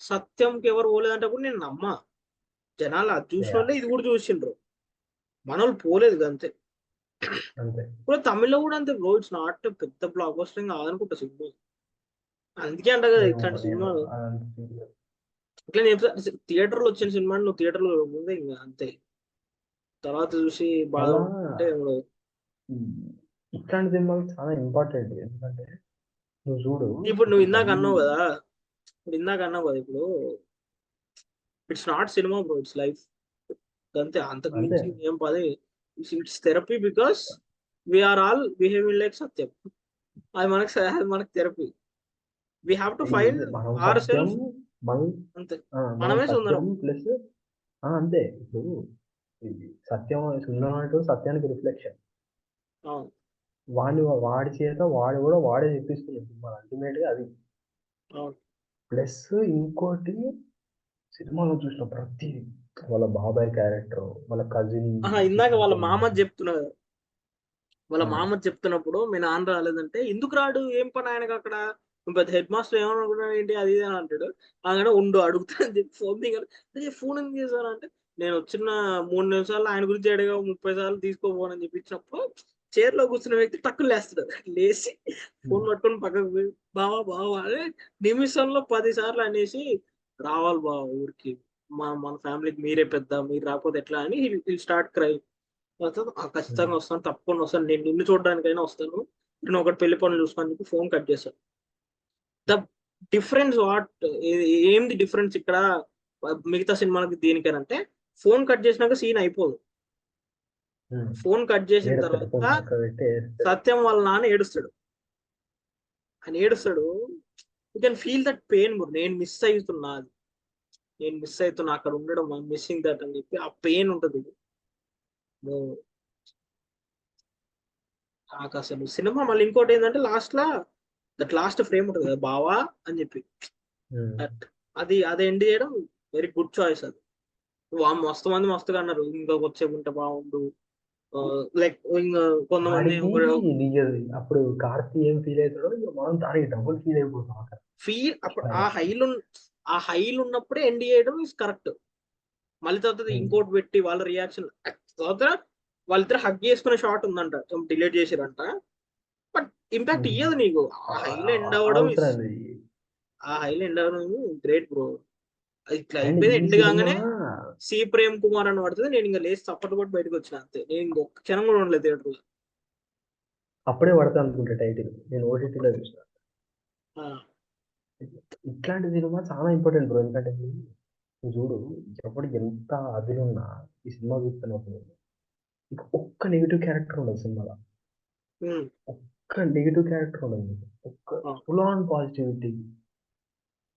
సత్యంకి ఎవరు పోలేదంటే కూడా నేను నమ్మా. జనాలు అది చూసిన వాళ్ళే ఇది కూడా చూసిండ్రు, మన వాళ్ళు పోలేదు అంతే. ఇప్పుడు తమిళ్లో కూడా అంతే బ్రో, ఇట్స్ నాట్ పెద్ద బ్లాక్ బస్టర్ కాదనుకుంటా సినిమా. అందుకే అంట కదా ఇట్లాంటి సినిమా ఇట్లా థియేటర్ లో వచ్చిన సినిమా నువ్వు థియేటర్ లో ముందే ఇంకా అంతే, తర్వాత చూసి బాధ అంటే
ఇట్లాంటి సినిమాలు చాలా ఇంపార్టెంట్. ఎందుకంటే నువ్వు చూడు,
ఇప్పుడు నువ్వు ఇందాక అన్నావు కదా, ఇప్పుడు it's not cinema bro, it's life అంతే. అంతకు మించి ఏం పది. It's therapy because we are all behaving like Sathyam. అది మనకు therapy. We have to find our self. అంతే, మనమే సుందరం
ప్లస్ అంతే. ఇప్పుడు సత్యం సుందరం సత్యానికి రిఫ్లెక్షన్. వాడి చేత వాడే చెప్పిస్తున్నాడు సినిమా అల్టిమేట్ గా అది. ప్లస్ ఇంకోటి, సినిమాలో చూసిన ప్రతి వాళ్ళ బాబాయ్ క్యారెక్టర్, వాళ్ళ కజిన్,
ఇందాక వాళ్ళ మామ చెప్తున్నప్పుడు మీ నాన్న రాలేదంటే, ఎందుకు రాడు, ఏం పని ఆయనకు అక్కడ, పెద్ద హెడ్ మాస్టర్ ఏమనుకున్నాడు ఏంటి అది ఇది అని అంటాడు. అలాగే ఉండు అడుగుతానని చెప్పి ఫోన్ ఎందుకు చేశాను అంటే, నేను వచ్చిన 3 నిమిషాలు ఆయన గురించి అడిగా 30 సార్లు తీసుకోపోనని చెప్పించినప్పుడు చైర్ లో కూర్చున్న వ్యక్తి టక్కులు లేస్తాడు. లేచి ఫోన్ పట్టుకొని పక్కకు పోయి బావా బావా అని నిమిషంలో 10 సార్లు అనేసి రావాలి బావ ఊరికి, మన ఫ్యామిలీకి మీరే పెద్ద, మీరు రాకపోతే ఎట్లా అని స్టార్ట్ క్రై. ఖచ్చితంగా వస్తాను, తప్పకుండా వస్తాను, నేను నిన్ను చూడడానికైనా వస్తాను, నేను ఒకటి పెళ్లి పనులు చూసుకొని చెప్పి ఫోన్ కట్ చేశాను. ద డిఫరెన్స్ ఏంది డిఫరెన్స్ ఇక్కడ మిగతా సినిమాలకి దీనికేనంటే, ఫోన్ కట్ చేసినాక సీన్ అయిపోదు. ఫోన్ కట్ చేసిన తర్వాత సత్యం వాళ్ళ నాన్న ఏడుస్తాడు. ఆయన ఏడుస్తాడు, you can feel that pain. నేను మిస్ అవుతున్నా, నేను మిస్ అవుతున్నా అక్కడ ఉండడం, మిస్సింగ్ దట్ అని చెప్పి ఆ పెయిన్ ఉంటుంది. నాకు అసలు సినిమా మళ్ళీ ఇంకోటి ఏంటంటే లాస్ట్ ఫ్రేమ్ ఉంటుంది కదా బావా అని చెప్పి, అది ఎండ్ చేయడం వెరీ గుడ్ చాయిస్. అది మస్తు మంది మస్తుగా అన్నారు ఇంకొక వచ్చే ఉంటే బాగుండు, లైక్ ఇంకా కొంతమంది
అప్పుడు కార్తీ ఏం ఫీల్ అవుతాడో మనం దానికి డబుల్ ఫీల్ అయిపోతాం అక్కడ.
అప్పుడు ఆ హైలు ఉన్నప్పుడే ఎండ్ చేయడం ఇస్ కరెక్ట్. మళ్ళీ తర్వాత ఇంకోటి పెట్టి వాళ్ళ రియాక్షన్, తర్వాత వాళ్ళిద్దరు హగ్ చేసుకునే షాట్ ఉందంట, డిలీట్ చేసిరంట, బట్ ఇంపాక్ట్ ఇయ్యదు నీకు. ఆ హైలో ఎండ్ అవ్వడం గ్రేట్ బ్రో. ఇట్లా అయిపోయింది, ఎండ్ కాగానే సి ప్రేమ్ కుమార్ అని పడుతుంది, నేను ఇంకా లేచి చప్పట్లు కొట్టి బయటకు వచ్చిన అంతే. నేను ఇంకొక క్షణం కూడా ఉండలేదు థియేటర్ లో.
అప్పుడే పడతా అనుకుంటా టైటిల్, నేను ఓటీటీలో చూసిన. ఇట్లాంటి సినిమా చాలా ఇంపార్టెంట్ బ్రో. ఎందుకంటే నువ్వు చూడు, ఎప్పుడు ఎంత అదిలున్నా ఈ సినిమా చూస్తున్నప్పుడు ఇక ఒక్క నెగిటివ్ క్యారెక్టర్ ఉండదు సినిమాలో. ఒక్క నెగిటివ్ క్యారెక్టర్ ఉండదు, ఒక్క full on positivity,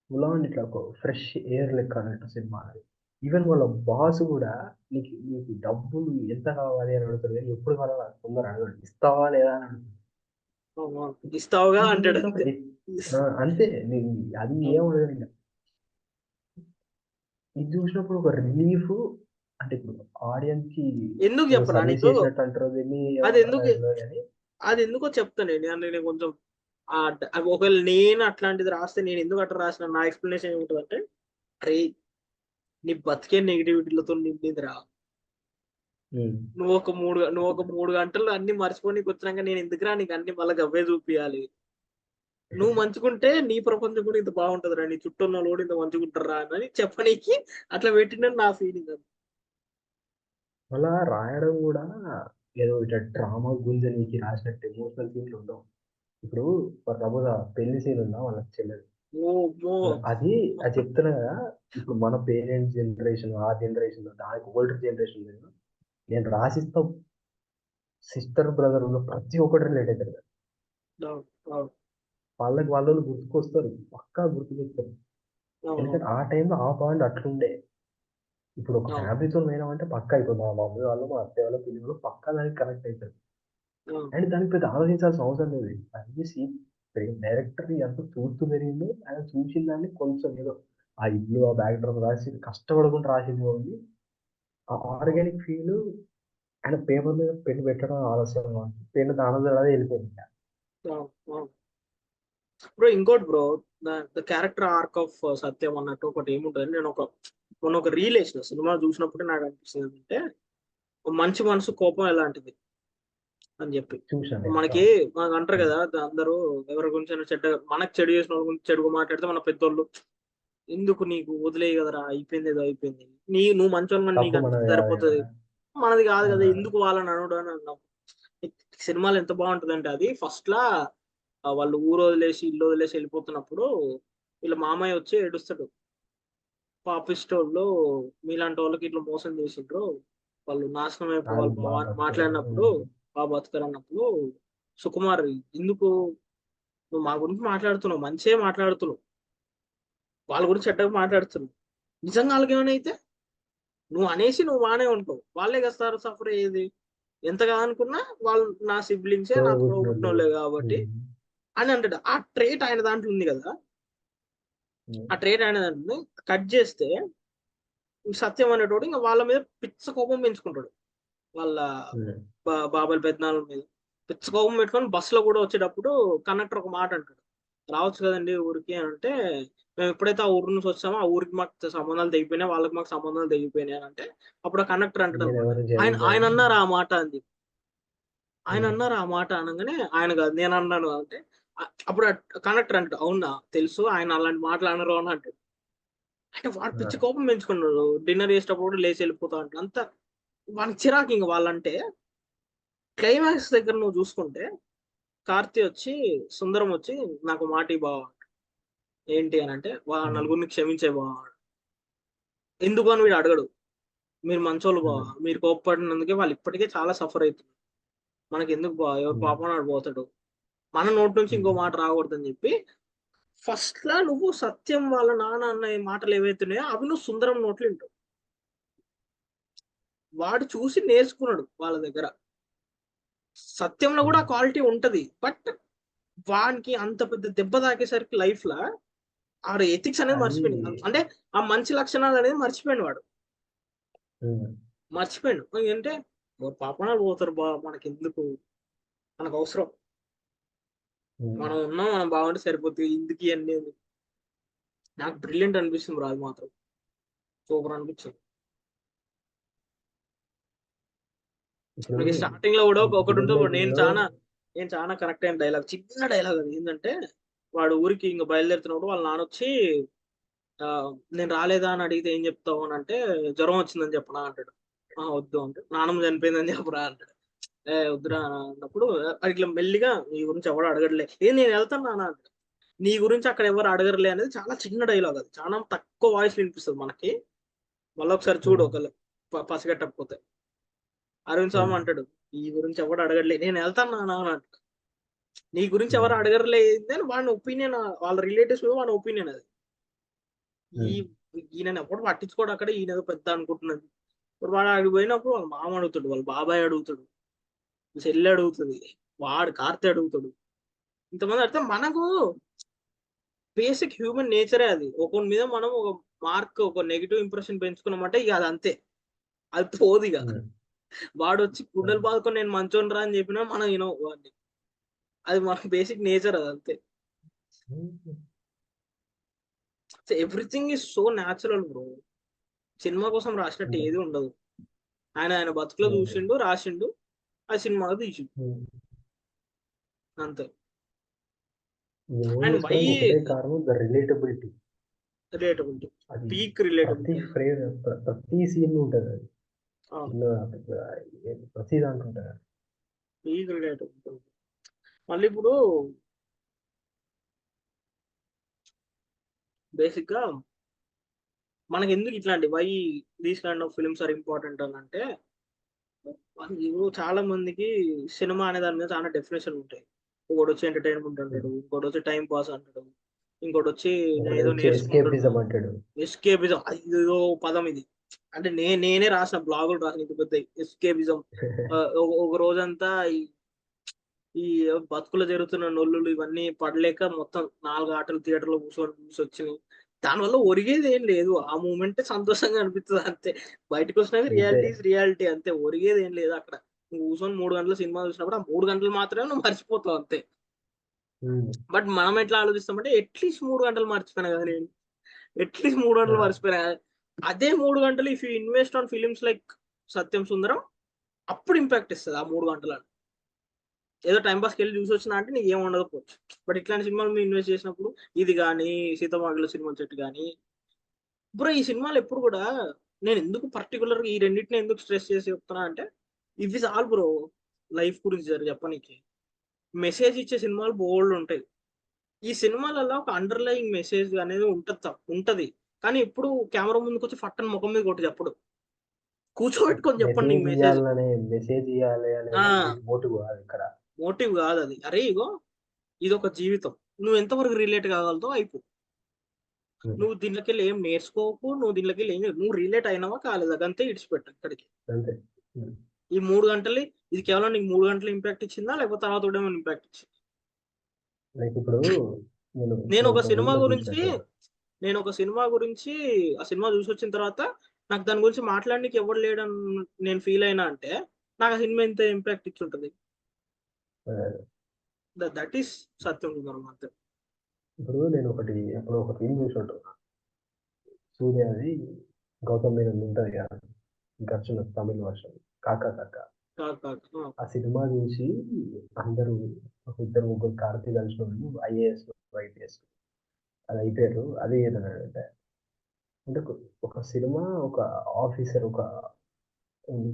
full on ఇట్లా ఒక ఫ్రెష్ ఎయిర్ లెక్క అన్నట్టు సినిమా. ఈవెన్ వాళ్ళ బాస్ కూడా నీకు డబ్బులు ఎంత కావాలి అని అడుగుతారు, కానీ ఎప్పుడు వాళ్ళ తొందర అడగడు, ఇస్తావా లేదా అని అడుగుతాడు.
ఇస్తావుగా అంటాడు
అంతే, అది ఏం అడగదు. ఇంకా ఇది చూసినప్పుడు ఒక రిలీఫ్, అంటే ఇప్పుడు ఆడియన్స్ కి
ఎందుకు చెప్పరా అది ఎందుకో చెప్తాను నేను కొంచెం. ఒకవేళ నేను అట్లాంటిది రాస్తే నేను ఎందుకు అట్లా రాసిన, నా ఎక్స్ప్లెనేషన్ ఏముంటుంది అంటే, అరే నీ బతికే నెగిటివిటీలతో నిండిందిరా, నువ్వు ఒక మూడు గంటలు అన్ని మర్చిపోనికి వచ్చినాక నేను ఎందుకురా నీకు అన్ని మళ్ళీ గవ్వే చూపియాలి. నువ్వు మంచుకుంటే నీ ప్రపంచం కూడా ఇంత బాగుంటుందిరా, నీ చుట్టూ ఉన్న కూడా ఇంత మంచుకుంటారా అని చెప్పనీకి అట్లా పెట్టిన నా ఫీలింగ్. అది
అలా రాయడం కూడా ఏదో ఇట్లా డ్రామా గుంజనీకి రాసినట్టు ఎమోషనల్ సీన్లు ఉండవు. ఇప్పుడు సపోజ్ పెళ్లి సీన్ ఉందా వాళ్ళకి చెల్లెలు, అది చెప్తున్నా కదా. ఇప్పుడు మన పేరెంట్స్ జనరేషన్, ఆ జనరేషన్, దానికి ఓల్డర్ జనరేషన్, నేను రాసిస్తా సిస్టర్ బ్రదర్ ప్రతి ఒక్కటి రిలేట్ అవుతారు కదా. వాళ్ళకి వాళ్ళు గుర్తుకొస్తారు, పక్కా గుర్తుకొస్తారు. ఎందుకంటే ఆ టైంలో ఆ పాయింట్ అట్లుండే. ఇప్పుడు ఒక ఫ్యామిలీతో పోయినామంటే పక్కా అయిపోతుంది, మా మమ్మీ వాళ్ళు, మా అత్తయ్య వాళ్ళు, పిల్లలు వాళ్ళు పక్కా దానికి కనెక్ట్ అవుతారు. అండ్ దానికి పెద్ద ఆలోచించాల్సిన అవసరం లేదు. అది డైరెక్టర్ ఎంత చూస్తూ పెరిగింది, ఆయన చూసిన దాన్ని కొంచెం ఏదో ఆ ఇల్లు, ఆ బ్యాక్ డ్రాప్ రాసి కష్టపడకుండా రాసింది ఉంది. ఆ ఆర్గానిక్ ఫీల్ ఆయన పేపర్ మీద పెన్ను పెట్టడం ఆలస్యంగా ఉంది, పెన్ను దాని ద్వారా వెళ్ళిపోయింది.
బ్రో ఇంకోటి bro, the character arc of Sathyam అన్నట్టు ఒకటి ఏముంటుంది. నేను మొన్న ఒక రీల్ వేసిన సినిమా చూసినప్పుడే నాకు అనిపిస్తుంది అంటే, మంచి మనసు కోపం ఎలాంటిది అని చెప్పి. మనకి అంటారు కదా అందరూ, ఎవరి గురించి మనకు చెడు చేసిన వాళ్ళ గురించి చెడుగా మాట్లాడితే మన పెద్దోళ్ళు ఎందుకు నీకు వదిలేయి కదరా, అయిపోయింది ఏదో అయిపోయింది, నువ్వు మంచోళ్ళని నీకు అనిపిస్తే సరిపోతుంది, మనది కాదు కదా ఎందుకు వాళ్ళని అనుడు అని అన్నాం. సినిమాలు ఎంత బాగుంటుంది అంటే, అది ఫస్ట్ లా వాళ్ళు ఊరు వదిలేసి ఇల్లు వదిలేసి వెళ్ళిపోతున్నప్పుడు వీళ్ళ మామయ్య వచ్చి ఏడుస్తాడు, పాపిస్టోళ్ళు మీలాంటి వాళ్ళకి ఇట్లా మోసం చేసిండ్రు, వాళ్ళు నాశనం అయిపోవాలి మాట్లాడినప్పుడు బతుకరు అన్నప్పుడు, సుకుమార్ ఎందుకు నువ్వు మా గురించి మాట్లాడుతున్నావు, మంచిగా మాట్లాడుతున్నావు, వాళ్ళ గురించి చెడ్డగా మాట్లాడుతున్నావు, నిజంగా వాళ్ళకి ఏమైనా అయితే నువ్వు అనేసి నువ్వు బాగానే ఉంటావు, వాళ్ళే కదా సఫర్ అయ్యేది, ఎంతగా అనుకున్నా వాళ్ళు నా సిబ్లింగ్సే, నా పుట్టినోళ్ళే కాబట్టి అని అంటాడు. ఆ ట్రేట్ ఆయన దాంట్లో ఉంది కదా, ఆ ట్రేట్ ఆయన దాంట్లో కట్ చేస్తే సత్యం అనేటోడు ఇంకా వాళ్ళ మీద పిచ్చ కోపం పెంచుకుంటాడు, వాళ్ళ బాబాయ్ పెద్దనాన్న మీద పిచ్చ కోపం పెట్టుకొని బస్సులో కూడా వచ్చేటప్పుడు కండక్టర్ ఒక మాట అంటాడు, రావచ్చు కదండి ఊరికి అని అంటే, మేము ఎప్పుడైతే ఆ ఊరు నుంచి వచ్చామో ఆ ఊరికి మాకు సంబంధాలు తెగిపోయినాయి, వాళ్ళకి మాకు సంబంధాలు తెగిపోయినాయి అని అంటే, అప్పుడు ఆ కండక్టర్ అంటాడు
నేను
అనమాట,
ఎవరు
ఆయన ఆయన
జయించాలని.
అన్నారు ఆ మాట అంది. ఆయన అన్నారు ఆ మాట అనగానే, ఆయన కాదు నేను అన్నాను అంటే, అప్పుడు కండక్టర్ అంటాడు, అవునా తెలుసు ఆయన అలాంటి మాటలు అనరు అని అంటాడు. అంటే వాడు పిచ్చి కోపం పెంచుకున్నాడు, డిన్నర్ చేసేటప్పుడు కూడా లేచి వెళ్ళిపోతా అంటాడు. అంత వానికి చిరాకు ఇంక వాళ్ళంటే. క్లైమాక్స్ దగ్గర నువ్వు చూసుకుంటే కార్తీ వచ్చి, సుందరం వచ్చి నాకు మాట ఇవ్వు బావ. ఏంటి అని అంటే, వాళ్ళ నలుగురిని క్షమించే బావ. ఎందుకు అని వీడు అడగడు. మీరు మంచోళ్ళు బావ, మీరు కోప్పడినందుకే వాళ్ళు ఇప్పటికే చాలా సఫర్ అవుతుంది, మనకి ఎందుకు బావ, ఎవరు పాపం వాడు పోతాడు, మన నోటి నుంచి ఇంకో మాట రాకూడదని చెప్పి ఫస్ట్ లా నువ్వు సత్యం వాళ్ళ నాన్న అన్న ఈ మాటలు ఏవైతున్నాయో అవి నువ్వు సుందరం నోట్లు వింటావు. వాడు చూసి నేర్చుకున్నాడు వాళ్ళ దగ్గర. సత్యంలో కూడా క్వాలిటీ ఉంటది, బట్ వానికి అంత పెద్ద దెబ్బ తాకేసరికి లైఫ్ లా ఆడ ఎథిక్స్ అనేది
అది
మర్చిపోయింది. అంటే ఆ మంచి లక్షణాలు అనేది మర్చిపోయాడు వాడు. మర్చిపోయాడు ఏంటంటే, పాపనాలు పోతారు బా, మనకి ఎందుకు, మనకు అవసరం, మనం ఉన్నాం మనం బాగుంటే సరిపోతుంది, ఇందుకు ఇవన్నీ నాకు బ్రిలియంట్ అనిపిస్తుంది రాదు మాత్రం, సూపర్ అనిపించింది.
ఇప్పుడు
మనకి స్టార్టింగ్ లో కూడా
ఈ
ఒకటి
ఫిలిం
ఉంటుంది,
మేకింగ్ లో
నేను చాలా కరెక్ట్ అయిన డైలాగ్, చిన్న డైలాగ్ అది ఏంటంటే, వాడు ఊరికి ఇంకా బయలుదేరుతున్నప్పుడు వాళ్ళ నాన్న వచ్చి ఆ, నేను రాలేదా అని అడిగితే ఏం చెప్తావు అని అంటే, జ్వరం వచ్చిందని చెప్పనా అంటాడు. వద్దు అంటే, నాన్నమ్మ చనిపోయిందని చెప్పరా అంటాడు. వద్దురా అన్నప్పుడు ఇట్లా మెల్లిగా నీ గురించి ఎవరు అడగడలే, నేను వెళ్తాను నాన్న అంటాడు. నీ గురించి అక్కడ ఎవరు అడగరులే అనేది చాలా చిన్న డైలాగ్, అది చాలా తక్కువ వాయిస్ వినిపిస్తుంది మనకి. మళ్ళీ ఒకసారి చూడు ఒక పసిగట్టకపోతే, అరవింద్ స్వామి అంటాడు, నీ గురించి ఎవరు అడగడలే, నేను వెళ్తాను నాన్న అని అంటాడు. నీ గురించి ఎవరు అడగరులే అని వాడి ఒపీనియన్, వాళ్ళ రిలేటివ్స్ వాడి ఒపీనియన్ అది. ఈ ఈయన ఎవడు పట్టించుకోడు అక్కడ, ఈయన ఏదో పెద్ద అనుకుంటున్నాడు. ఇప్పుడు వాడు ఆడికి పోయినప్పుడు వాళ్ళ మామ అడుగుతాడు, వాళ్ళ బాబాయ్ అడుగుతాడు, చెల్లి అడుగుతుంది, వాడు కార్తీ అడుగుతాడు, ఇంతమంది అడిగితే మనకు బేసిక్ హ్యూమన్ నేచరే అది. ఒకరి మీద మనం ఒక మార్క్, ఒక నెగిటివ్ ఇంప్రెషన్ పెంచుకున్నామంటే ఇక అది అంతే, అది పోదు ఇక. వాడు వచ్చి గుండెలు బాదుకొని నేను మంచోని రా అని చెప్పినా మనం వాడిని, అది మన బేసిక్ నేచర్, అది అంతే. Everything is so natural bro. Cinema కోసం రాసినట్టు ఏది ఉండదు. ఆయన బతుకులో చూసిండు, రాసిండు, ఆ సినిమాలో తీసిండు, అంతే.
ఈ మూవీ
అండ్ వై
తీసుకోవడానికి ఒకటే కారణం, ద రిలేటబిలిటీ.
రిలేటబిలిటీ,
అది
పీక్
ప్రతి
రిలేటబిలిటీ.
ఫ్రేమ్, ప్రతి సీన్ ఉంటుంది అది. చిన్న ప్రతి దాంట్లో ఉంటుంది.
Peak relatability. మళ్ళీ ఇప్పుడు బేసిక్ గా మనకి ఎందుకు ఇట్లాంటి why these kind of films are important అని అంటే, ఇప్పుడు చాలా మందికి సినిమా అనే దాని మీద చాలా డెఫినేషన్ ఉంటాయి. ఒకటి వచ్చి ఎంటర్టైన్మెంట్ అంటాడు, ఇంకోటి వచ్చి టైం పాస్ అంటాడు, ఇంకోటి వచ్చి నేను
ఒకటి
ఏదో
వచ్చి
నేర్చుకుంటున్నా,
ఎస్కేపిజం అంటాడు.
ఎస్కేపిజం, ఇదో పదం ఇది. అంటే నేనే రాసిన బ్లాగులు రాసిన ఇంత పెద్ద ఎస్కేపిజం. ఒక రోజంతా ఈ బతుకులో జరుగుతున్న నొల్లులు ఇవన్నీ పడలేక మొత్తం 4 ఆటలు థియేటర్లో చూసి వచ్చినాయి. దానివల్ల ఒరిగేది ఏం లేదు, ఆ మూమెంట్ సంతోషంగా అనిపిస్తుంది అంతే. బయటకు వచ్చినాక
అంతే.
రియాలిటీ అంతే, ఒరిగేది ఏం లేదు అక్కడ. నువ్వు కూర్చొని 3 గంటల సినిమా చూసినప్పుడు ఆ 3 గంటలు మాత్రమే నువ్వు మర్చిపోతావు అంతే. బట్ మనం ఎట్లా ఆలోచిస్తామంటే, అట్లీస్ట్ 3 గంటలు మర్చిపోయినా కదా నేను, అట్లీస్ట్ 3 గంటలు మర్చిపోయినా. అదే 3 గంటలు if you invest on films like Sathyam Sundaram, అప్పుడు ఇంపాక్ట్ ఇస్తుంది ఆ 3 గంటలను. ఏదో టైం పాస్కి వెళ్ళి చూసి వచ్చినా అంటే నీకు ఏం ఉండకపోవచ్చు, బట్ ఇట్లాంటి సినిమాలు మీరు ఇన్వెస్ట్ చేసినప్పుడు, ఇది కానీ సీతమాగిల సినిమా చెట్టు కానీ, బ్రో ఈ సినిమాలు ఎప్పుడు కూడా, నేను ఎందుకు పర్టికులర్గా ఈ రెండింటిని ఎందుకు స్ట్రెస్ చేసి చెప్తున్నా అంటే, ఇవి చాలు బ్రో లైఫ్ గురించి చెప్పనీకి. మెసేజ్ ఇచ్చే సినిమాలు బోల్డ్ ఉంటాయి. ఈ సినిమాలలో ఒక అండర్లయింగ్ మెసేజ్ అనేది ఉంటది, కానీ ఎప్పుడు కెమెరా ముందుకు వచ్చి ఫట్టని ముఖం మీద కొట్టి చెప్పడు, కూర్చోబెట్టుకొని చెప్పండి నీకు మెసేజ్.
మెసేజ్ ఇవ్వాలి అనేది మోటివ్ కాదు ఇక్కడ.
మోటివ్ కాదు అది. అరే ఇగో ఇది ఒక జీవితం, నువ్వు ఎంతవరకు రిలేట్ కాగలతో అయిపో, నువ్వు దీంట్లోకి వెళ్ళి ఏం నేర్చుకోకు, నువ్వు దీంట్లోకి వెళ్ళి నువ్వు రిలేట్ అయినావా కాలేదా అంతే, ఇడిచిపెట్టు ఇక్కడికి.
అంతే.
ఈ 3 గంటలు ఇది కేవలం నీకు 3 గంటలు ఇంపాక్ట్ ఇచ్చిందా, లేకపోతే తర్వాత కూడా ఏమైనా ఇంపాక్ట్ ఇచ్చింది?
లైక్ ఇప్పుడు
నేను ఒక సినిమా
రీల్లో
గురించి
చూసినట్టు.
ఆ సినిమా చూసి వచ్చిన తర్వాత నాకు దాని గురించి మాట్లాడడానికి ఎవరు లేడని నేను ఫీల్ అయినా అంటే, నాకు ఆ సినిమా ఎంత ఇంపాక్ట్ ఇచ్చి ఉంటుంది. దట్ ఈస్ సత్యం సుందరం అంతే.
ఇప్పుడు నేను ఇప్పుడు ఒక ఫిల్మ్ చూసి ఉంటున్నా, సూర్యది గౌతమ్ మీనన్ ఉంటుంది కదా, ఇంకా వచ్చిన తమిళ వర్షన్ కాకా కాకా. ఆ సినిమా చూసి అందరూ ఒక ఇద్దరు ముగ్గురు కార్తీ కలిసిన వాళ్ళు ఐఏఎస్ ఐపీఎస్ అది అయిపోయారు. అది ఏదన్నా అంటే అంటే ఒక సినిమా ఒక ఆఫీసర్ ఒక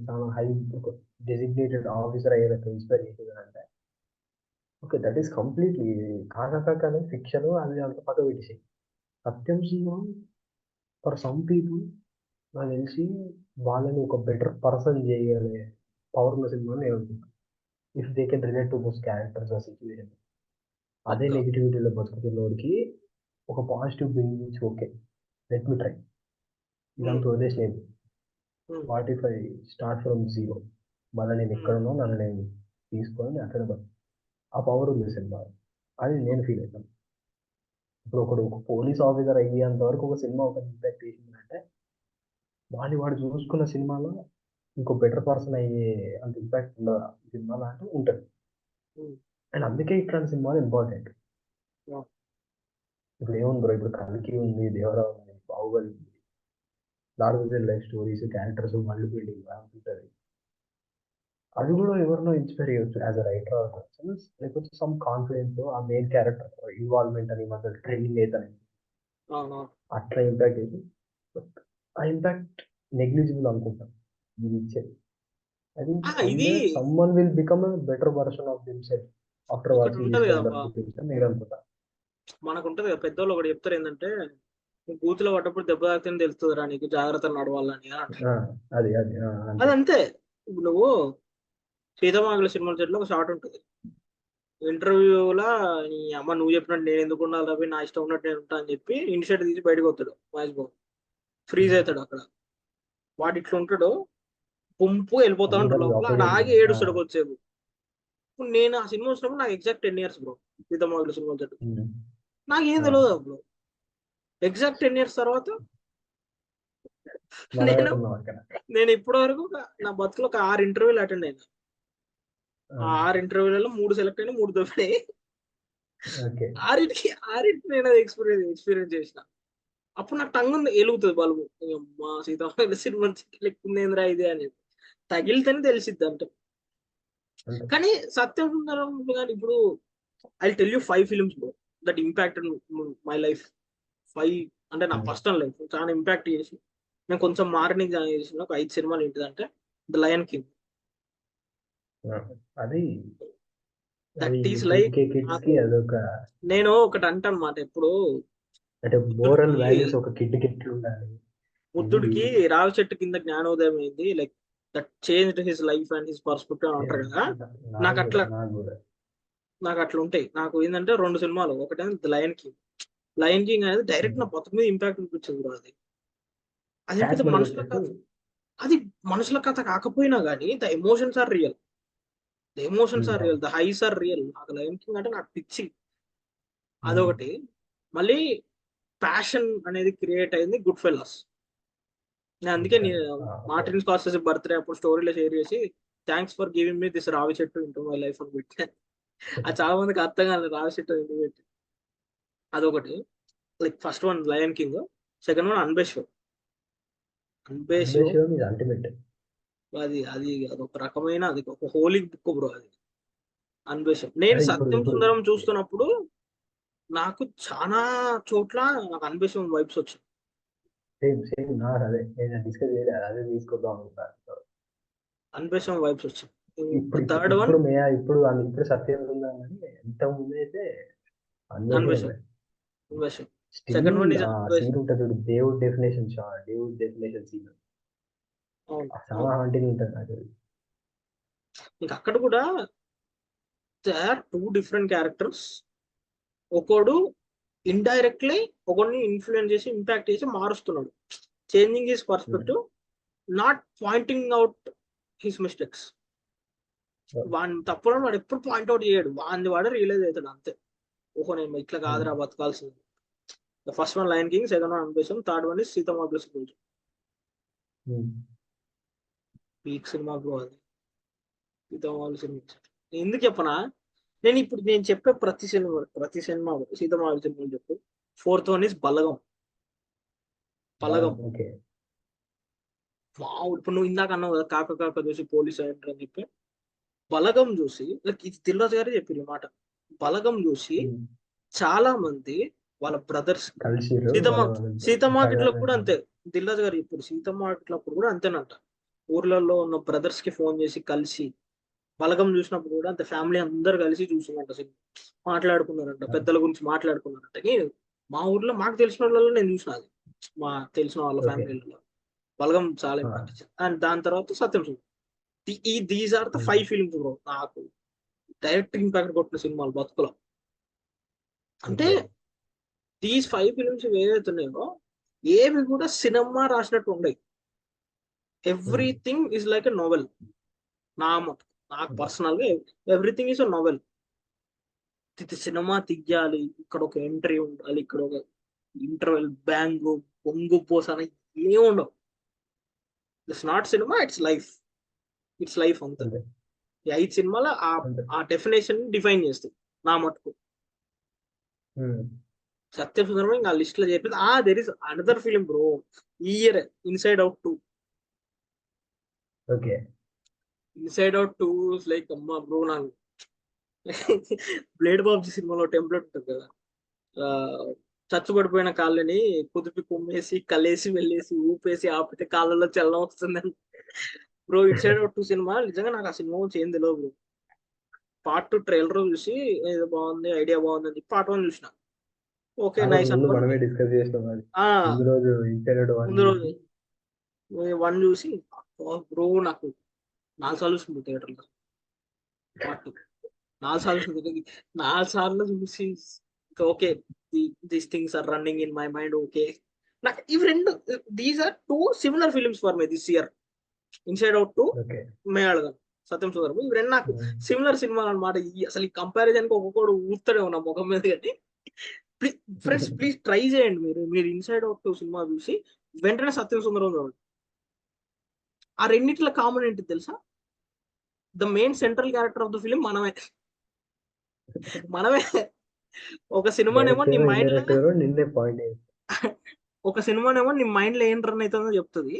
చాలా హై ఒక డెసిగ్నేటెడ్ ఆఫీసర్ అయ్యేటట్టు ఇన్స్పైర్ చేసేది అంటే ఓకే, దట్ ఈస్ కంప్లీట్లీ కాకా కాకా అనేది ఫిక్షన్. అది అంత పక్క పెట్టేసి Satyam cinema for some people నాకు తెలిసి వాళ్ళని ఒక బెటర్ పర్సన్ చేయగలిగే పవర్ ఉన్న సినిమా నేను అనుకుంటాను. If they can relate to those characters ఆ సిచ్యువేషన్. అదే
పక్కా.
నెగిటివిటీలో బతుకుతున్నోడికి ఒక పాజిటివ్ బిల్డ్ నుంచి ఓకే లెట్ మీ ట్రై ఇదంతా వదిలేసినది. What if I start from zero, మళ్ళీ నేను ఎక్కడున్నా నన్ను నేను తీసుకొని అక్కడ ఆ పవర్ ఉంది సినిమా. అది నేను ఫీల్ అవుతాను. ఇప్పుడు ఒక పోలీస్ ఆఫీసర్ అయ్యేంత వరకు ఒక సినిమా ఒక ఇంపాక్ట్ చేసిందంటే వాడు చూసుకున్న సినిమాలో ఇంకో బెటర్ పర్సన్ అయ్యే అంత ఇంపాక్ట్ ఉండదు సినిమాలో అంటే ఉంటుంది. అండ్ అందుకే ఇట్లాంటి సినిమాలు ఇంపార్టెంట్. ఇప్పుడు ఏముంది బ్రో, ఇప్పుడు కల్కి ఉంది, దేవరా ఉంది, బాహుబలి ఉంది, larger life stories, characters, world building ఉంటుంది. అది కూడా ఎవరినో ఇన్స్పైర్ చేయొచ్చు యాజ్ అ రైటర్ లేకపోతే సమ్ కాన్ఫిడెన్స్ ఆ మెయిన్ క్యారెక్టర్ ఇన్వాల్వ్మెంట్ అని మధ్య ట్రైనింగ్ అవుతాను అట్లా ఇంపాక్ట్ చేసి ఆ ఇంపాక్ట్ నెగ్లిజిబుల్ అనుకుంటాను ఇది ఇచ్చేది. I think
ఇది
someone will become a better version of themselves after
ఒకటి
watching these
ఉంటది
kind of
కదా,
films అని నేను అనుకుంటా.
మనకు ఉంటది కదా, పెద్దోళ్ళు ఒకటి చెప్తారు ఏంటంటే, నువ్వు బూతులో పడ్డప్పుడు దెబ్బ తాకితేనే తెలుస్తుందిరా నీకు జాగ్రత్త నడవాలని అంటారు.
అది
అది
అంతే.
అంతే. ఇప్పుడు నువ్వు సీతమాగల సినిమా సెట్లో ఒక షాట్ ఉంటుంది, ఇంటర్వ్యూలా నీ అమ్మ నువ్వు చెప్పినట్టు నేను ఎందుకు ఉండాలి రవి, నా ఇష్టం ఉన్నట్టు నేను ఉంటా అని చెప్పి ఇనిషియేట్ తీసి బయటకు వస్తాడు మహేష్ బాబు. ఫ్రీజ్ అవుతాడు అక్కడ. వాడు ఇట్లా ఉంటాడు, పుంపు వెళ్ళిపోతా ఉంటాడు
అందరికి
లోపల, ఆడ
ఆపోజిట్
ఆగి ఏడుస్తాడు వచ్చేపు. ఇప్పుడు నేను ఆ సినిమా వచ్చినప్పుడు నాకు ఎగ్జాక్ట్ 10 years బ్రో, సీతమాగల సినిమా సెట్. నాకేం తెలియదు అప్పుడు. ఎగ్జాక్ట్ 10 years తర్వాత నేను ఇప్పటి వరకు నా బతుకులో ఒక 6 ఇంటర్వ్యూలు అటెండ్ అయినా. ఆ 6 ఇంటర్వ్యూలలో 3 సెలెక్ట్ అయినా, 3 దొరికినాయి. ఆరింటికి నేను అది ఎక్స్పీరియన్స్ చేసిన. అప్పుడు నాకు టంగ్ ఎలుగుతుంది బల్బు, మా సీతారామ సినిమా లెక్కుందేంద్రా ఇది అని తగిలితేనే తెలిసిద్ది అంటే. కానీ సత్యం సుందరం కానీ ఇప్పుడు I tell you 5 films bro that impact my life. 5 అంటే నా పర్సనల్ లైఫ్ చాలా ఇంపాక్ట్ చేసి నేను కొంచెం మారని చేసిన ఒక 5 సినిమాలు ఏంటిదంటే ద లయన్ కింగ్.
అది
దట్ ఈస్ లైక్ నేను ఒకటి అంటాను మాట ఎప్పుడు,
అంటే మోరల్ వాల్యూస్ ఒక కిడ్కి ఎట్లా ఉండాలి,
బుద్ధుడికి రావి చెట్టు కింద జ్ఞానోదయం అయింది, like that changed his life and his perspective అంటారు కదా. నాకు అట్లా ఉంటాయి. నాకు ఏంటంటే 2 సినిమాలు, ఒకటే the Lion king. Lion king అనేది డైరెక్ట్ నా బతుకు మీద ఇంపాక్ట్ చూపించింది బ్రో. అది మనుషుల కథ, అది మనుషుల కథ కాకపోయినా కానీ the emotions are real, the highs are real. నాకు లయన్ కింగ్ అంటే నాకు పిచ్చి, అదొకటి. మళ్ళీ ప్యాషన్ అనేది క్రియేట్ అయింది గుడ్ ఫెల్లర్స్. నేను అందుకే మార్టిన్ స్కార్సెసీ బర్త్డే అప్పుడు స్టోరీలో షేర్ చేసి thanks for giving me this రావి చెట్టు ఇంటూ మై లైఫ్ అని పెట్టాను. అది చాలా మందికి అర్థం కాలేదు రావి చెట్టు ఎందుకు పెట్టి. అదొకటి. Like first one Lion King, second one అన్బేషో. అది అదొక రకమైన అది ఒక హోలీ బుక్ బ్రో అది అన్వేషం. నేను సత్యం సుందరం చూస్తున్నప్పుడు నాకు చాలా చోట్ల నాకు అన్వేషం వైబ్స్ వచ్చాయి. అన్వేషం వైబ్స్ వచ్చాయి. థర్డ్ వన్
ఇప్పుడు సత్యం ఎంత ముందు అయితే
అన్వేషం. సెకండ్ వన్ ఇస్
దేవుడ్ డెఫినేషన్ సీన్ చాలా హాంటింగ్ ఉంటుంది.
ఇంకా అక్కడ కూడా దే ఆర్ 2 different క్యారెక్టర్స్. ఒకడు ఇండైరెక్ట్లీ ఒకడిని ఇన్ఫ్లుయెన్స్ చేసి ఇంపాక్ట్ చేసి మారుస్తున్నాడు, changing his perspective, not pointing out his mistakes. వాడిని తప్పులను వాడు ఎప్పుడు పాయింట్అవుట్ చేయడు, వాడు రియలైజ్ అవుతాడు అంతే. ఓహో నేను ఇట్లా కాదురా బతకాల్సింది. The first one Lion King, second one Anvesham, third one is Seethamma peak cinema bro అది. సీతమ్మ సినిమా ఎందుకు చెప్పనా, నేను చెప్పే ప్రతి సినిమా సీతమ్మ సినిమా చెప్పు. 4th one is Balagam.
Okay.
Wow! ఇప్పుడు నువ్వు ఇందాక అన్నావు కదా, కాక కాక చూసి పోలీస్ అయ్యంటారు అని చెప్పి. బలగం చూసి ఇది దిల్ రాజు గారే చెప్పారు ఈ మాట. బలగం చూసి చాలా మంది వాళ్ళ బ్రదర్స్
కలిసిర్రు
సీతమ్మ వాకిట్లో కూడా అంతే. దిల్ రాజు గారు చెప్పారు సీతమ్మ వాకిట్లో కూడా అంతేనంట. ఊర్లలో ఉన్న బ్రదర్స్ కి ఫోన్ చేసి కలిసి బలగం చూసినప్పుడు కూడా అంత ఫ్యామిలీ అందరు కలిసి చూసిందంట. మాట్లాడుకున్నారంట, పెద్దల గురించి మాట్లాడుకున్నారంట. మా ఊర్లో మాకు తెలిసిన వాళ్ళలో నేను చూసిన అది, మా తెలిసిన వాళ్ళ ఫ్యామిలీలలో బలగం చాలా ఇంపాక్ట్. అండ్ దాని తర్వాత Satyam Sundaram. These are the 5 films bro నాకు డైరెక్ట్ ఇంపాక్ట్ కొట్టిన సినిమాలు బతుకులో. అంటే దీస్ 5 ఫిల్మ్స్ ఏవైతే ఉన్నాయో ఏవి కూడా సినిమా రాసినట్టు ఉండవు. Everything is like a novel. నాకు పర్సనల్ గా ఎవ్రీథింగ్ ఈజ్ అ నోవెల్. ఇది సినిమా తీయాలి, ఇక్కడ ఒక ఎంట్రీ ఉండాలి, ఇక్కడ ఒక ఇంటర్వెల్ బ్యాంగ్ పొంగు పోస అని ఏముండవు. It's not cinema, it's life. It's life అంతే. ఈ 5 సినిమాలు ఆ డెఫినేషన్ డిఫైన్ చేస్తుంది నా మటుకు. సత్యం సుందరం ఇంకా లిస్ట్ లో చెప్పింది. There is another film bro ఈ year, inside out 2.
Okay.
Inside out 2 like అమ్మా బ్రో. నాకు బ్లేడ్ బాబ్జీ సినిమాలో టెంప్లెట్ ఉంటుంది కదా, చచ్చుబడిపోయిన కాళ్ళని కుదిపి కొమ్మేసి కలేసి వెళ్ళేసి ఊపేసి ఆపితే కాళ్ళలో చలనం వస్తుందని. బ్రో ఇన్సైడ్ అవుట్ 2 సినిమా నిజంగా నాకు ఆ సినిమా గురించి ఏం తెలియదు బ్రో. పార్ట్ 2 ట్రైలర్ చూసి ఏదో బాగుంది, ఐడియా బాగుంది అని పార్ట్ 1 చూసిన. ఓకే నైస్
మనమే డిస్కస్ చేసినాం. ముందు రోజు
1 చూసి బ్రో నాకు 4 సార్లు చూసింది థియేటర్లో. పార్ట్ 4 సార్లు చూసింది. 4 సార్లు చూసి okay these things are running in my mind. Okay నాకు ఇవి రెండు, these are 2 similar films for my this year. Inside out 2, Meiyazhagan, Sathyam Sundaram. ఇవి రెండు నాకు సిమిలర్ సినిమాలు అనమాట. అసలు ఈ కంపారిజన్ కి ఒక్కొక్కడు ఊరుతాడే ఉన్నా ముఖం మీద. కానీ ఫ్రెండ్స్ ప్లీజ్ ట్రై చేయండి. మీరు ఇన్సైడ్ అవుట్ 2 సినిమా చూసి వెంటనే సత్యం సుందరం చూడండి. ఆ రెండిట్ల కామన్ ఏంటి తెలుసా? The main central character of the film మనమే. ఒక సినిమానేమో నీ మైండ్ లో ఏం రన్ అవుతుందో చెప్తుంది,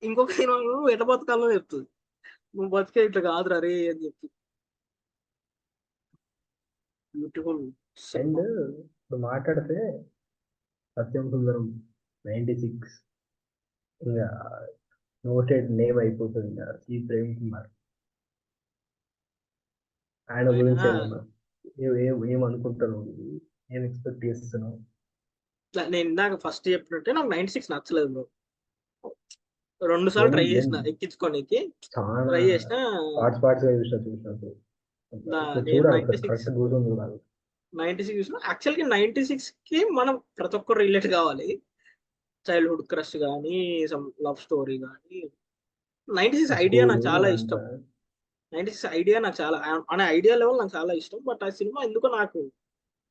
ఇంకొక సినిమా నువ్వు ఎట బతకాలో చెప్తుంది. నువ్వు బతికే ఇట్లా కాదురా రే అని చెప్పి. బ్యూటిఫుల్.
అండ్ ఇప్పుడు మాట్లాడితే సత్యం సుందరం 96 ఇంకా నోటెడ్ నేమ్ అయిపోతుంది. ఇంకా సి ప్రేమ్ కుమార్. ఆయన గురించి ఏమనుకుంటాను, ఏం ఎక్స్పెక్ట్ చేస్తున్నావు?
నేను ఇందాక ఫస్ట్ చెప్పినట్టే నాకు 96 నచ్చలేదు బ్రో. 2 సార్లు ట్రై చేసిన ఎక్కించుకోనికి, ట్రై చేసిన. 96 చూసిన. యాక్చువల్గా 96 కి మనం ప్రతి ఒక్కరు రిలేట్ కావాలి. చైల్డ్హుడ్ క్రష్ కానీ, సమ్ లవ్ స్టోరీ కానీ. 96 ఐడియా నాకు చాలా ఇష్టం. 96 ఐడియా నాకు చాలా, అనే ఐడియా లెవెల్ నాకు చాలా ఇష్టం. బట్ ఆ సినిమా ఎందుకో నాకు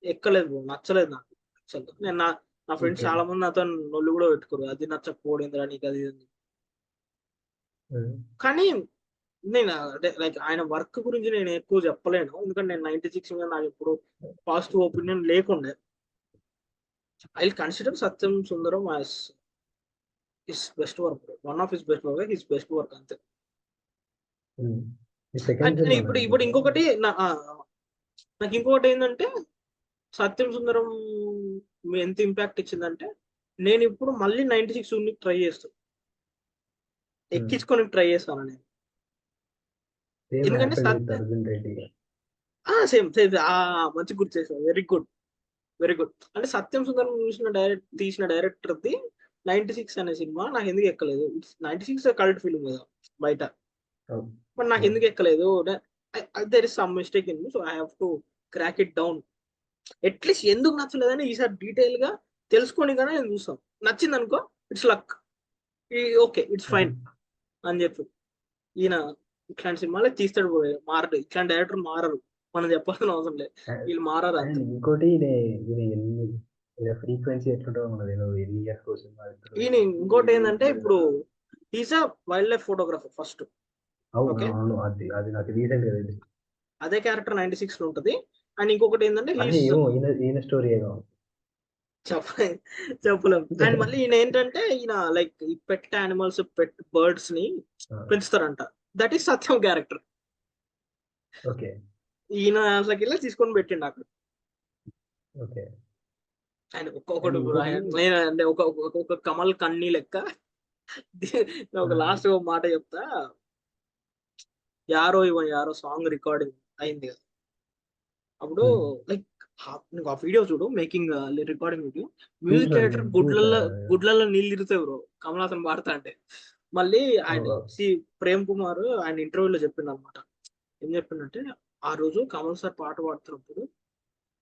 ఎక్కలేదు, నచ్చలేదు నాకు. నేను నా ఫ్రెండ్స్ చాలా మంది నాతో నొల్లు కూడా పెట్టుకోరు, అది నచ్చకపోవడం నీకు అది. కానీ నేను లైక్ ఆయన వర్క్ గురించి నేను ఎక్కువ చెప్పలేను, ఎందుకంటే నేను 96 మీద నాకు ఎప్పుడు పాజిటివ్ ఒపీనియన్ లేకుండే. I will consider Satyam Sundaram as his best work, one of his best work, his best work అంతే. ఇప్పుడు ఇంకొకటి నాకు ఇంకొకటి ఏంటంటే, సత్యం సుందరం ఎంత ఇంపాక్ట్ ఇచ్చిందంటే, నేను ఇప్పుడు మళ్ళీ 96 ట్రై చేస్తాను, ఎక్కించుకొని ట్రై చేస్తాను నేను. ఎందుకంటే సేమ్ మంచి గుర్తు చేశాను. Very good. అంటే సత్యం సుందరం తీసిన డైరెక్టర్ది 96 అనే సినిమా నాకు ఎందుకు ఎక్కలేదు. 96 కల్ట్ ఫిల్మ్ కదా బయట, బట్ నాకు ఎందుకు ఎక్కలేదు? There is some mistake in me, so I have to crack it down. At least ఎందుకు నచ్చలేదని ఈసారి డీటెయిల్ గా తెలుసుకొని కానీ నేను చూస్తాం. నచ్చింది అనుకో, it's luck, okay it's fine అని చెప్పి. ఈయన ఇట్లాంటి సినిమాలే తీస్తాడు, మారడు. ఇట్లాంటి డైరెక్టర్ మారరు, మనం చెప్పాల్సిన అవసరం లేదు, వీళ్ళు మారరు.
ఇంకోటి ఫ్రీక్వెన్సీ
ఈయన ఇంకోటి ఏంటంటే, ఇప్పుడు is a wild life photographer first.
అది నాకు రీసెంట్ గా
అదే క్యారెక్టర్ 96 లో ఉంటది. అండ్ ఇంకొకటి ఏంటంటే
అదే ఏమో ఈయన స్టోరీ ఏమో.
చెప్పలేం. అండ్ మళ్ళీ ఈయన ఏంటంటే ఈయన లైక్ ఈ పెట్ యానిమల్స్, పెట్ బర్డ్స్ ని పెంచుతారంట. That is Satyam character.
Okay
ఈయన అసలు ఇలా తీసుకొని పెట్టిండు అక్కడ.
ఓకే.
ఆయన ఒక్కొక్కటి
ఇంకోటి
నేను అంటే ఒక కమల్ కన్నీ లెక్క. ఒక లాస్ట్ మాట చెప్తా. యారో ఇవన్ యారో సాంగ్ రికార్డింగ్ అయింది కదా, అప్పుడు లైక్ నీకు ఆ వీడియో చూడు, making recording video. Music director గుడ్లలో నీళ్ళు తిరుగుతాయి బ్రో కమల్ హాసన్ పాడతా అంటే. మళ్ళీ ఆయన ప్రేమ్ కుమార్ ఆయన ఇంటర్వ్యూలో చెప్పిండు అనమాట. ఏం చెప్పిండంటే, ఆ రోజు కమల్ సార్ పాట పాడుతున్నప్పుడు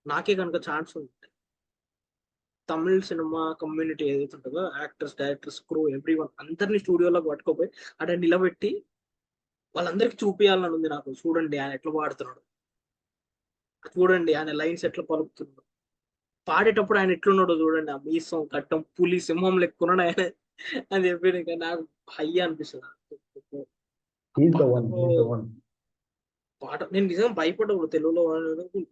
నాకే కనుక ఛాన్స్ ఉంది, తమిళ సినిమా కమ్యూనిటీ ఏదైతే ఉంటుందో actors, directors, crew, every one అందరినీ స్టూడియోలోకి పట్టుకోపోయి అక్కడ నిలబెట్టి వాళ్ళందరికి చూపియాలని ఉంది నాకు. చూడండి ఆయన ఎట్లా పాడుతున్నాడు, చూడండి ఆయన లైన్స్ ఎట్లా పలుకుతున్నాడు, పాడేటప్పుడు ఆయన ఎట్లున్నాడో చూడండి, ఆ మీసం కట్టం పులి సింహం లెక్కున్నాడు ఆయన అని చెప్పి నాకు హై అనిపిస్తుంది. పాట నేను నిజంగా భయపడ్డా తెలుగులో.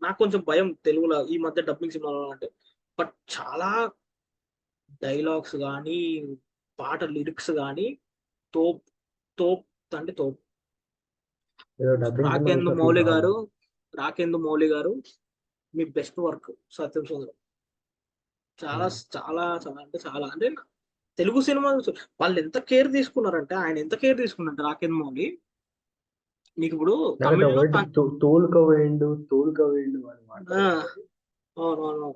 నాకు కొంచెం భయం తెలుగులో ఈ మధ్య డబ్బింగ్ సినిమాలో అంటే. బట్ చాలా డైలాగ్స్ కానీ, పాట లిరిక్స్ కానీ తోప్ తోప్ అంటే తోప్. రాకేందు మౌలి గారు మీ బెస్ట్ వర్క్ సత్యం సుందరం. చాలా చాలా చాలా అంటే చాలా అంటే తెలుగు సినిమా వాళ్ళు ఎంత కేర్ తీసుకున్నారంటే, ఆయన ఎంత కేర్ తీసుకున్నారంటే రాకేంద్ర మౌలి. నీకు ఇప్పుడు
తోలుకవేండు అనమాట.
అవునవును.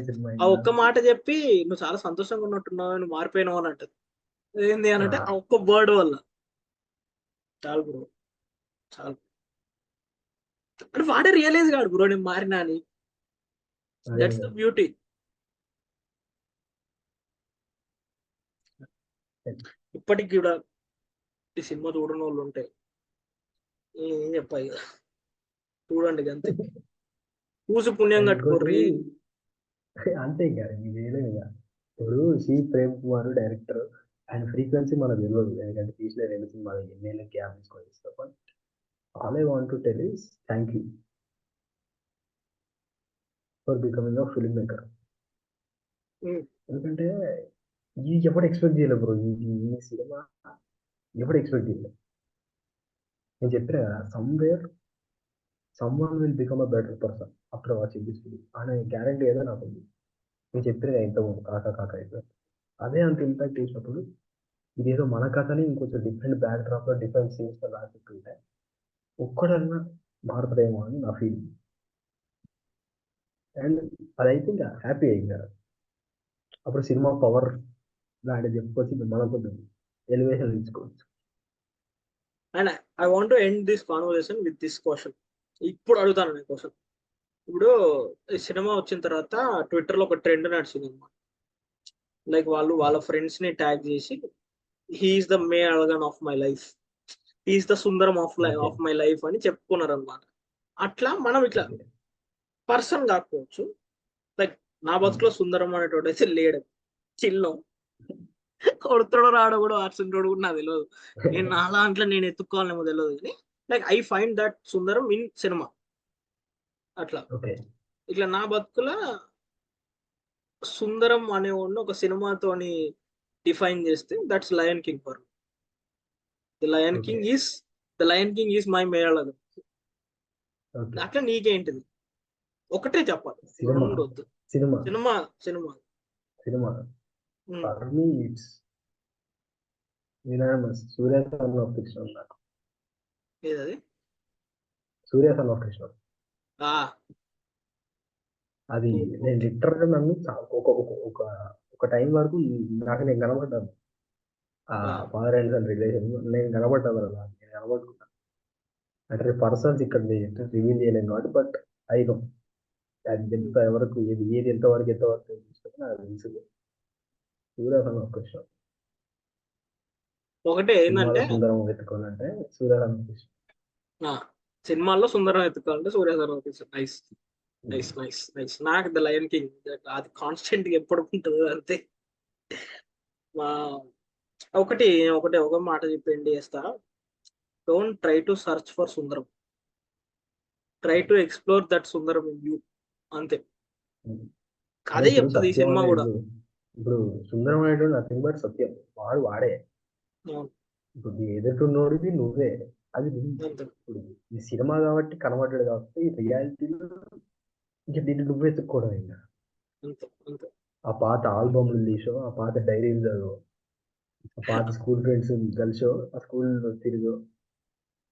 సినిమా
ఆ ఒక్క మాట చెప్పి నువ్వు చాలా సంతోషంగా ఉన్నట్టున్నావు, నువ్వు మారిపోయినావు అని అంటది. ఏంది అని అంటే ఆ ఒక్క బర్డ్ వల్ల చాలు బ్రో, చాలు. అంటే వాడే రియలైజ్ కాడు బ్రో నేను మారినా అని. That's the beauty. ఇప్పటికి కూడా ఈ సినిమా చూడని వాళ్ళు ఉంటే ఏం చెప్పాయి కదా, చూడండి అంతే, చూసి పుణ్యం కట్టుకోర్రి
అంతే. ఇంకా ఇప్పుడు సి ప్రేమ్ కుమార్ డైరెక్టర్, ఆయన ఫ్రీక్వెన్సీ మనకు తెలియదు, ఎందుకంటే తీసిన 2 సినిమాలు ఎన్నేళ్ళు గ్యాప్ తీసుకొని. But all I want to tell is thank you for becoming a film maker. ఎందుకంటే ఇది ఎవరు ఎక్స్పెక్ట్ చేయలేదు బ్రో, ఈ సినిమా ఎవరు ఎక్స్పెక్ట్ చేయలేదు. నేను చెప్పిన కదా, somewhere someone will become a better person after watching this film అనే గ్యారంటీ ఏదో నాకు ఉంది. నేను చెప్పిన కదా ఇంతకుముందు కాక అయితే అదే అంత ఇంపాక్ట్ చేసినప్పుడు, ఇదేదో మన కథని ఇంకొంచెం డిఫరెంట్ బ్యాక్ డ్రాప్ లో డిఫరెంట్ సీన్స్ లో రాసుకుంటే ఒక్కడన్నా మారుతాడేమో అని నా ఫీలింగ్. అండ్ అదైతే ఇంకా హ్యాపీ అయింది. అప్పుడు సినిమా పవర్ లాంటి చెప్పుకొచ్చి మనకు ఎలివేషన్ తీసుకోవచ్చు.
And I want to end this conversation with this question. ఇప్పుడు అడుగుతాను నేను క్వశ్చన్. ఇప్పుడు ఈ సినిమా వచ్చిన తర్వాత ట్విట్టర్ లో ఒక ట్రెండ్ నడిచింది అనమాట. లైక్ వాళ్ళు వాళ్ళ ఫ్రెండ్స్ ని ట్యాగ్ చేసి he's the Meiyazhagan of my life, he's the Sundaram of my life అని చెప్పుకున్నారు అనమాట. అట్లా మనం ఇట్లా పర్సన్ కాకపోవచ్చు, లైక్ నా బతుకులో సుందరం అనేటోడు అయితే లేడు, చిల్లం కొడుతాడో రాడో కూడా ఆర్చుంటాడు కూడా నాకు తెలియదు. నేను నా దాంట్లో నేను ఎత్తుక్కోవాలేమో తెలియదు, కానీ like I find that Sundaram in cinema. అట్లా ఇట్లా నా బతుకుల సుందరం అనేవాడిని ఒక సినిమాతోని డిఫైన్ చేస్తే that's Lion King for. The Lion King is my Meiyazhagan. అట్లా నీకేంటిది ఒకటే చెప్పాలి, రెండు వద్దు. Cinema Surya son of Krishna.
అది నేను లిటరల్గా నన్ను ఒక టైం వరకు నాకు నేను కనబడ్డాను ఆ ఫాదర్ అండ్ సన్ రిలేషన్. నేను కనబడ్డాను కదా, నేను కనబడుకున్నాను అంటే పర్సన్స్ ఇక్కడ రివీల్ చేయలేను కాబట్టి. బట్ అయినో అది ఎంత వరకు ఏది ఎంతవరకు నాకు తెలుసు. సూర్యసన్ ఆఫ్ కృష్ణ ఒకటే ఏంటంటే సుందరం వెతుకోవాలంటే సూర్యసన్ ఆఫ్ కృష్ణ,
సినిమాల్లో సుందరం వెతుకోవాలంటే Surya son of Krishna. Nice nice nice nice. నాకు ద లయన్ కింగ్ అది కాన్స్టెంట్ గా ఎప్పుడు ఉంటుంది అంతే. ఒకటి ఒక మాట చెప్పండి చేస్తా. Don't try to search for Sundaram, try to explore that Sundaram in you, అంతే.
అంటే
అదే
ఇప్పుడు
చెప్తుంది ఈ
సత్యం
సినిమా కూడా.
ఇప్పుడు సుందరం అనేటువంటి నథింగ్ బట్ సత్యం, వాడే.
అవును,
ఇప్పుడు నీ ఎదుటిన్నోడివి నువ్వే, అది
అంతే
ఇప్పుడు ఈ సినిమా కాబట్టి కనబడ్డాడు కాబట్టి ఈ రియాలిటీలో ఇంకా దీన్ని నువ్వే ఎత్తుక్కోవడం. ఇంకా
అంతే అంతే.
ఆ పాత ఆల్బమ్లు తీసో, ఆ పాత డైరీలు చదువు, ఆ పాత స్కూల్ ఫ్రెండ్స్ కలిసో, ఆ స్కూల్ తిరిగో,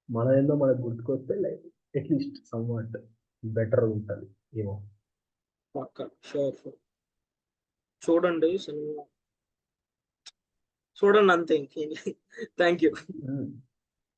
మన ఏందో మనకు గుర్తుకొస్తే like at least somewhat better ఉంటుంది ఏమో.
పక్కా షూర్ షూర్. చూడండి సినిమా, చూడండి అంతే ఇంకేం. Thank you.